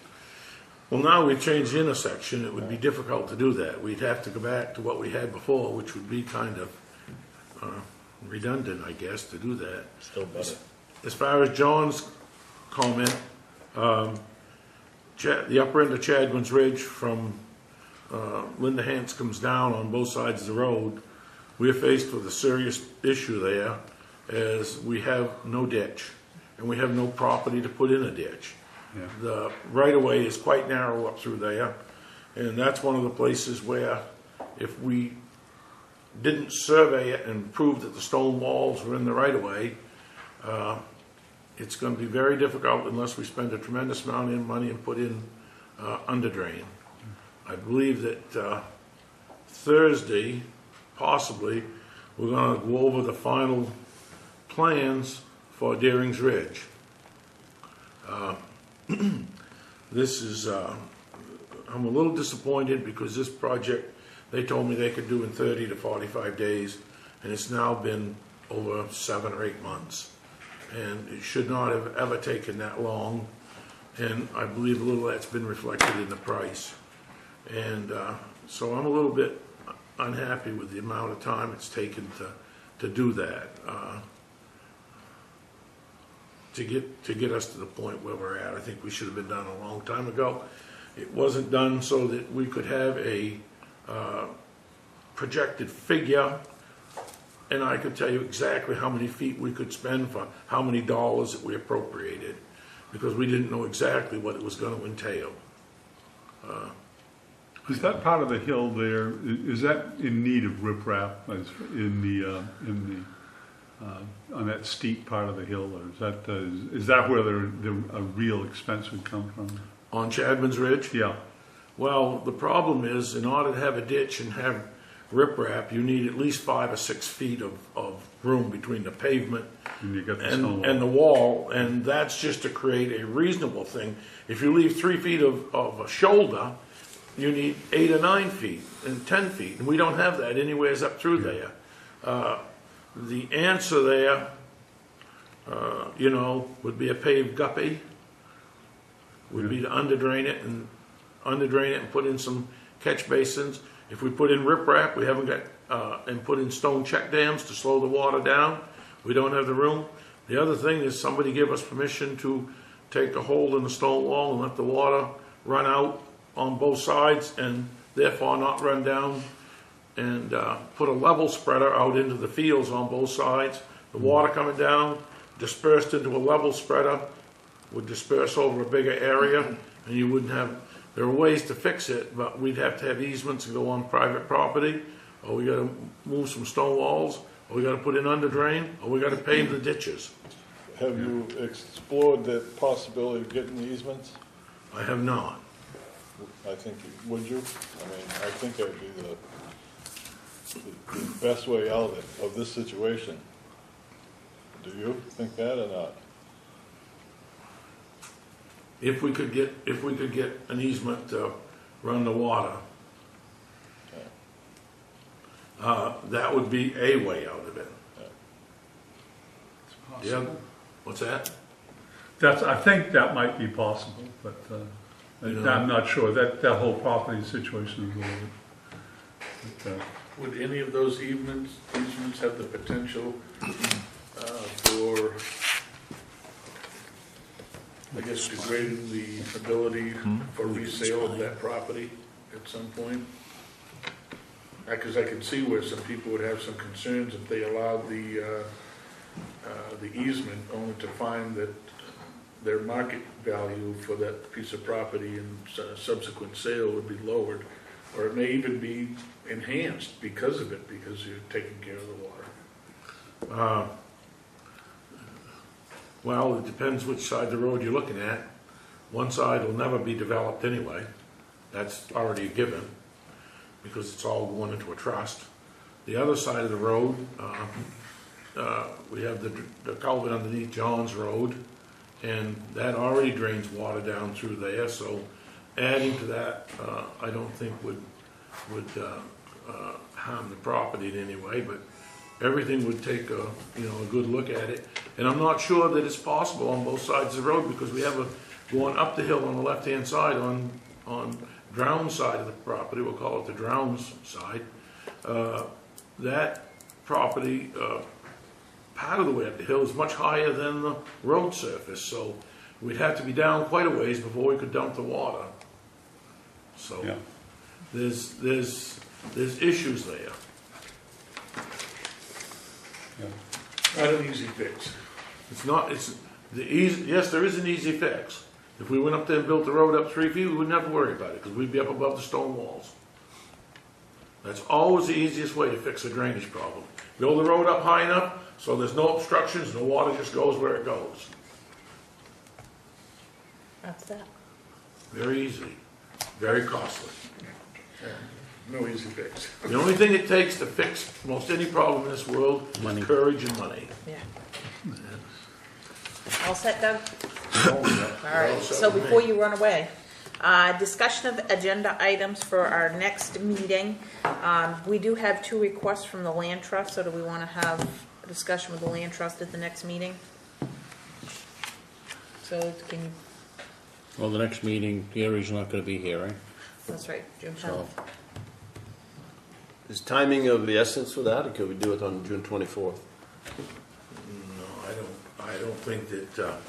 well, now we've changed the intersection. It would be difficult to do that. We'd have to go back to what we had before, which would be kind of redundant, I guess, to do that. Still better. As far as John's comment, the upper end of Chadwin's Ridge from Linda Hanscom's down on both sides of the road, we're faced with a serious issue there, as we have no ditch and we have no property to put in a ditch. Yeah. The right-of-way is quite narrow up through there, and that's one of the places where if we didn't survey it and prove that the stone walls were in the right-of-way, it's going to be very difficult unless we spend a tremendous amount of money and put in under drain. I believe that Thursday, possibly, we're going to go over the final plans for Deering's Ridge. This is, I'm a little disappointed because this project, they told me they could do in 30 to 45 days, and it's now been over 7 or 8 months. And it should not have ever taken that long, and I believe a little of that's been reflected in the price. And so I'm a little bit unhappy with the amount of time it's taken to do that, to get us to the point where we're at. I think we should have been done a long time ago. It wasn't done so that we could have a projected figure, and I could tell you exactly how many feet we could spend for how many dollars that we appropriated, because we didn't know exactly what it was going to entail. Is that part of the hill there, is that in need of riprap on that steep part of the hill? Or is that where a real expense would come from? On Chadwin's Ridge? Yeah. Well, the problem is, in order to have a ditch and have riprap, you need at least 5 or 6 feet of room between the pavement and the wall, and that's just to create a reasonable thing. If you leave 3 feet of a shoulder, you need 8 or 9 feet and 10 feet, and we don't have that anywhere up through there. The answer there, would be a paved guppy, would be to underdrain it and put in some catch basins. If we put in riprap, we haven't got, and put in stone check dams to slow the water down, we don't have the room. The other thing is somebody give us permission to take a hole in the stone wall and let the water run out on both sides and therefore not run down, and put a level spreader out into the fields on both sides. The water coming down, dispersed into a level spreader, would disperse over a bigger area, and you wouldn't have, there are ways to fix it, but we'd have to have easements and go on private property, or we gotta move some stone walls, or we gotta put in under drain, or we gotta pave the ditches. Have you explored the possibility of getting easements? I have not. I think, would you? I mean, I think that would be the best way out of this situation. Do you think that or not? If we could get an easement to run the water, that would be a way out of it. Yeah. What's that? I think that might be possible, but I'm not sure. That whole property situation is a little bit. Would any of those easements have the potential for, I guess, degrading the ability for resale of that property at some point? Because I can see where some people would have some concerns if they allowed the easement, only to find that their market value for that piece of property and subsequent sale would be lowered, or it may even be enhanced because of it, because you're taking care of the water. Well, it depends which side of the road you're looking at. One side will never be developed anyway. That's already a given, because it's all going into a trust. The other side of the road, we have the culvert underneath John's Road, and that already drains water down through there, so adding to that, I don't think would harm the property in any way, but everything would take a good look at it. And I'm not sure that it's possible on both sides of the road, because we have going up the hill on the left-hand side on Drown's side of the property, we'll call it the Drown's side, that property, part of the way up the hill is much higher than the road surface, so we'd have to be down quite a ways before we could dump the water. So Yeah. there's issues there. Not an easy fix. Yes, there is an easy fix. If we went up there and built the road up 3 feet, we wouldn't have to worry about it, because we'd be up above the stone walls. That's always the easiest way to fix a drainage problem. Build the road up high enough so there's no obstructions, and the water just goes where it goes. That's that. Very easy, very costly. No easy fix. The only thing it takes to fix most any problem in this world is courage and money. Yeah. All set, Doug? All right, so before you run away, discussion of agenda items for our next meeting. We do have 2 requests from the land trust, so do we want to have a discussion with the land trust at the next meeting? So can you, Well, the next meeting, Gary's not gonna be here, right? that's right, June 10th. So, Is timing of the essence for that, or could we do it on June 24th? No, I don't think that,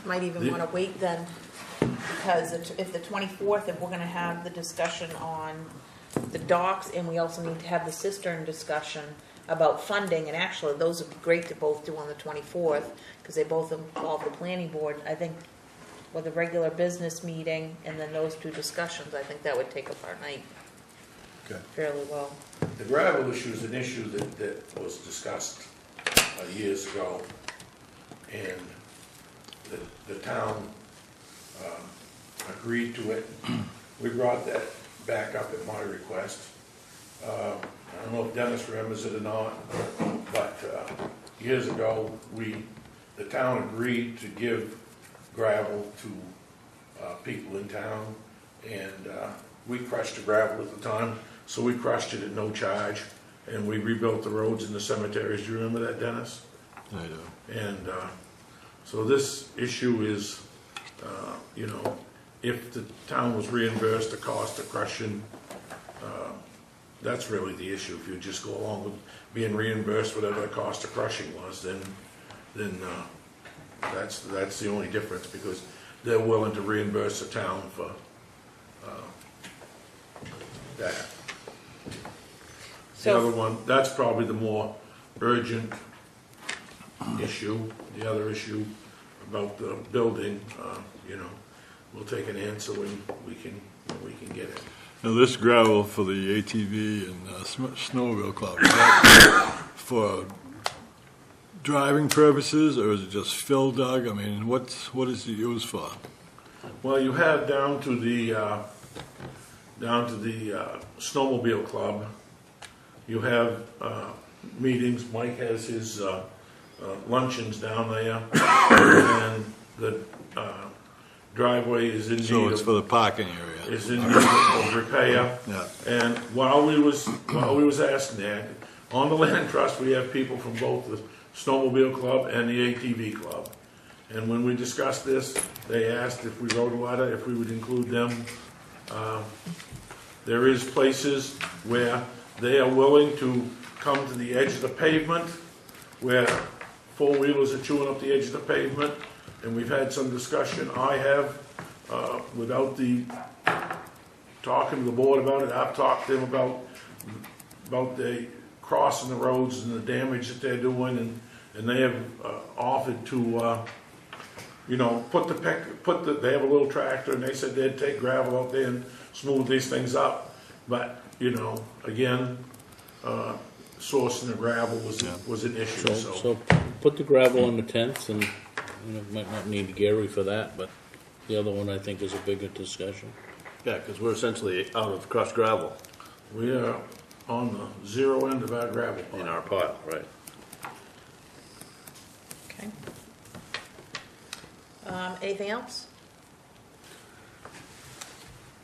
Might even want to wait then, because if the 24th, if we're going to have the discussion on the docks, and we also need to have the cistern discussion about funding, and actually those would be great to both do on the 24th, because they both involve the planning board. I think with a regular business meeting and then those 2 discussions, I think that would take up our night fairly well. the gravel issue is an issue that was discussed years ago, and the town agreed to it. We brought that back up at my request. I don't know if Dennis remembers it or not, but years ago, the town agreed to give gravel to people in town, and we crushed the gravel at the time, so we crushed it at no charge, and we rebuilt the roads and the cemeteries. Do you remember that, Dennis? I do. And so this issue is You know, if the town was reimbursed the cost of crushing, that's really the issue. If you just go along with being reimbursed whatever the cost of crushing was, then that's the only difference, because they're willing to reimburse the town for that. The So- other one, that's probably the more urgent issue. The other issue about the building, you know, we'll take an answer when we can get it. Now, this gravel for the ATV and snowmobile club, is that for driving purposes, or is it just fill, Doug? I mean, what is it used for? Well, you have down to the snowmobile club, you have meetings. Mike has his luncheons down there, and the driveway is in need So it's of, for the parking area? is in need of repair. Yeah. And while we was asking that, on the land trust, we have people from both the snowmobile club and the ATV club. And when we discussed this, they asked if we wrote a letter, if we would include them. There is places where they are willing to come to the edge of the pavement, where four-wheelers are chewing up the edge of the pavement, and we've had some discussion. I have, without talking to the board about it, I've talked to them about the crossing the roads and the damage that they're doing, and they have offered to, you know, they have a little tractor, and they said they'd take gravel out there and smooth these things up. But, you know, again, sourcing the gravel was an issue, So put the gravel on the tents, and, you know, might not need Gary for that, but the other one I think is a bigger discussion. Yeah, because we're essentially out of crushed gravel we are on the zero end of our gravel pile. in our pile, right? Okay. Anything else?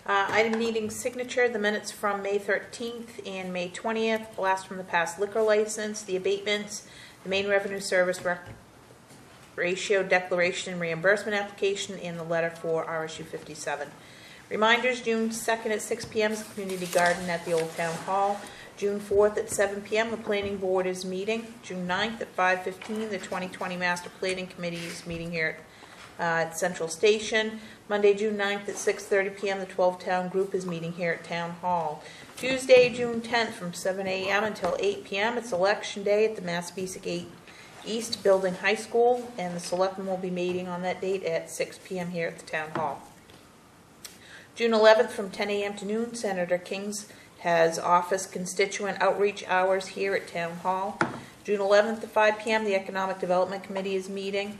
Item needing signature, the minutes from May 13th and May 20th, blast from the past liquor license, the abatements, the Maine Revenue Service ratio declaration and reimbursement application, and the letter for RSU 57. Reminders, June 2nd at 6 p.m. is the community garden at the Old Town Hall. June 4th at 7 p.m. the planning board is meeting. June 9th at 5:15 the 2020 Master Planning Committee is meeting here at Central Station. Monday, June 9th at 6:30 p.m. the 12-town group is meeting here at Town Hall. Tuesday, June 10th from 7 a.m. until 8 p.m. it's Election Day at the Massabesic 8 East Building High School, and the Selectmen will be meeting on that date at 6 p.m. here at the Town Hall. June 11th from 10 a.m. to noon, Senator King's has office constituent outreach hours here at Town Hall. June 11th to 5 p.m. the Economic Development Committee is meeting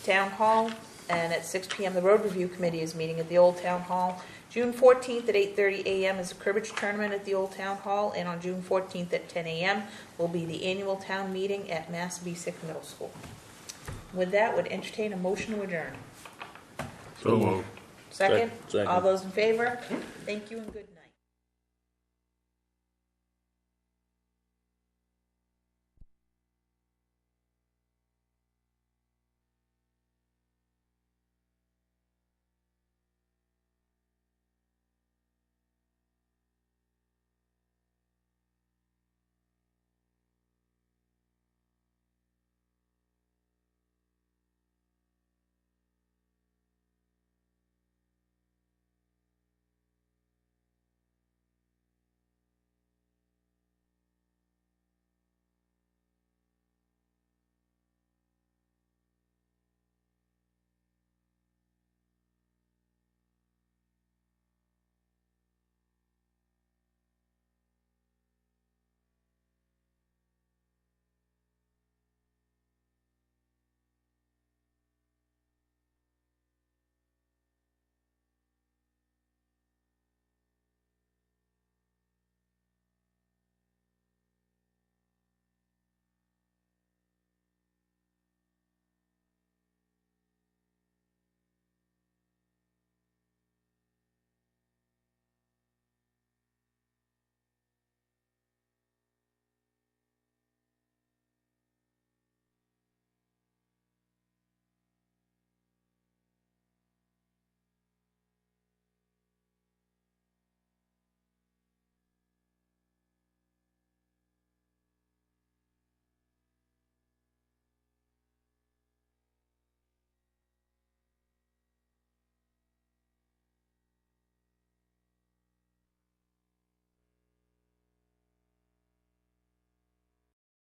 Town Hall, and at 6 p.m. the Road Review Committee is meeting at the Old Town Hall. June 14th at 8:30 a.m. is the cribbage tournament at the Old Town Hall, and on June 14th at 10 a.m. will be the annual town meeting at Massabesic Middle School. With that, would entertain a motion to adjourn. So moved. Second? Second. All those in favor? Thank you and good night.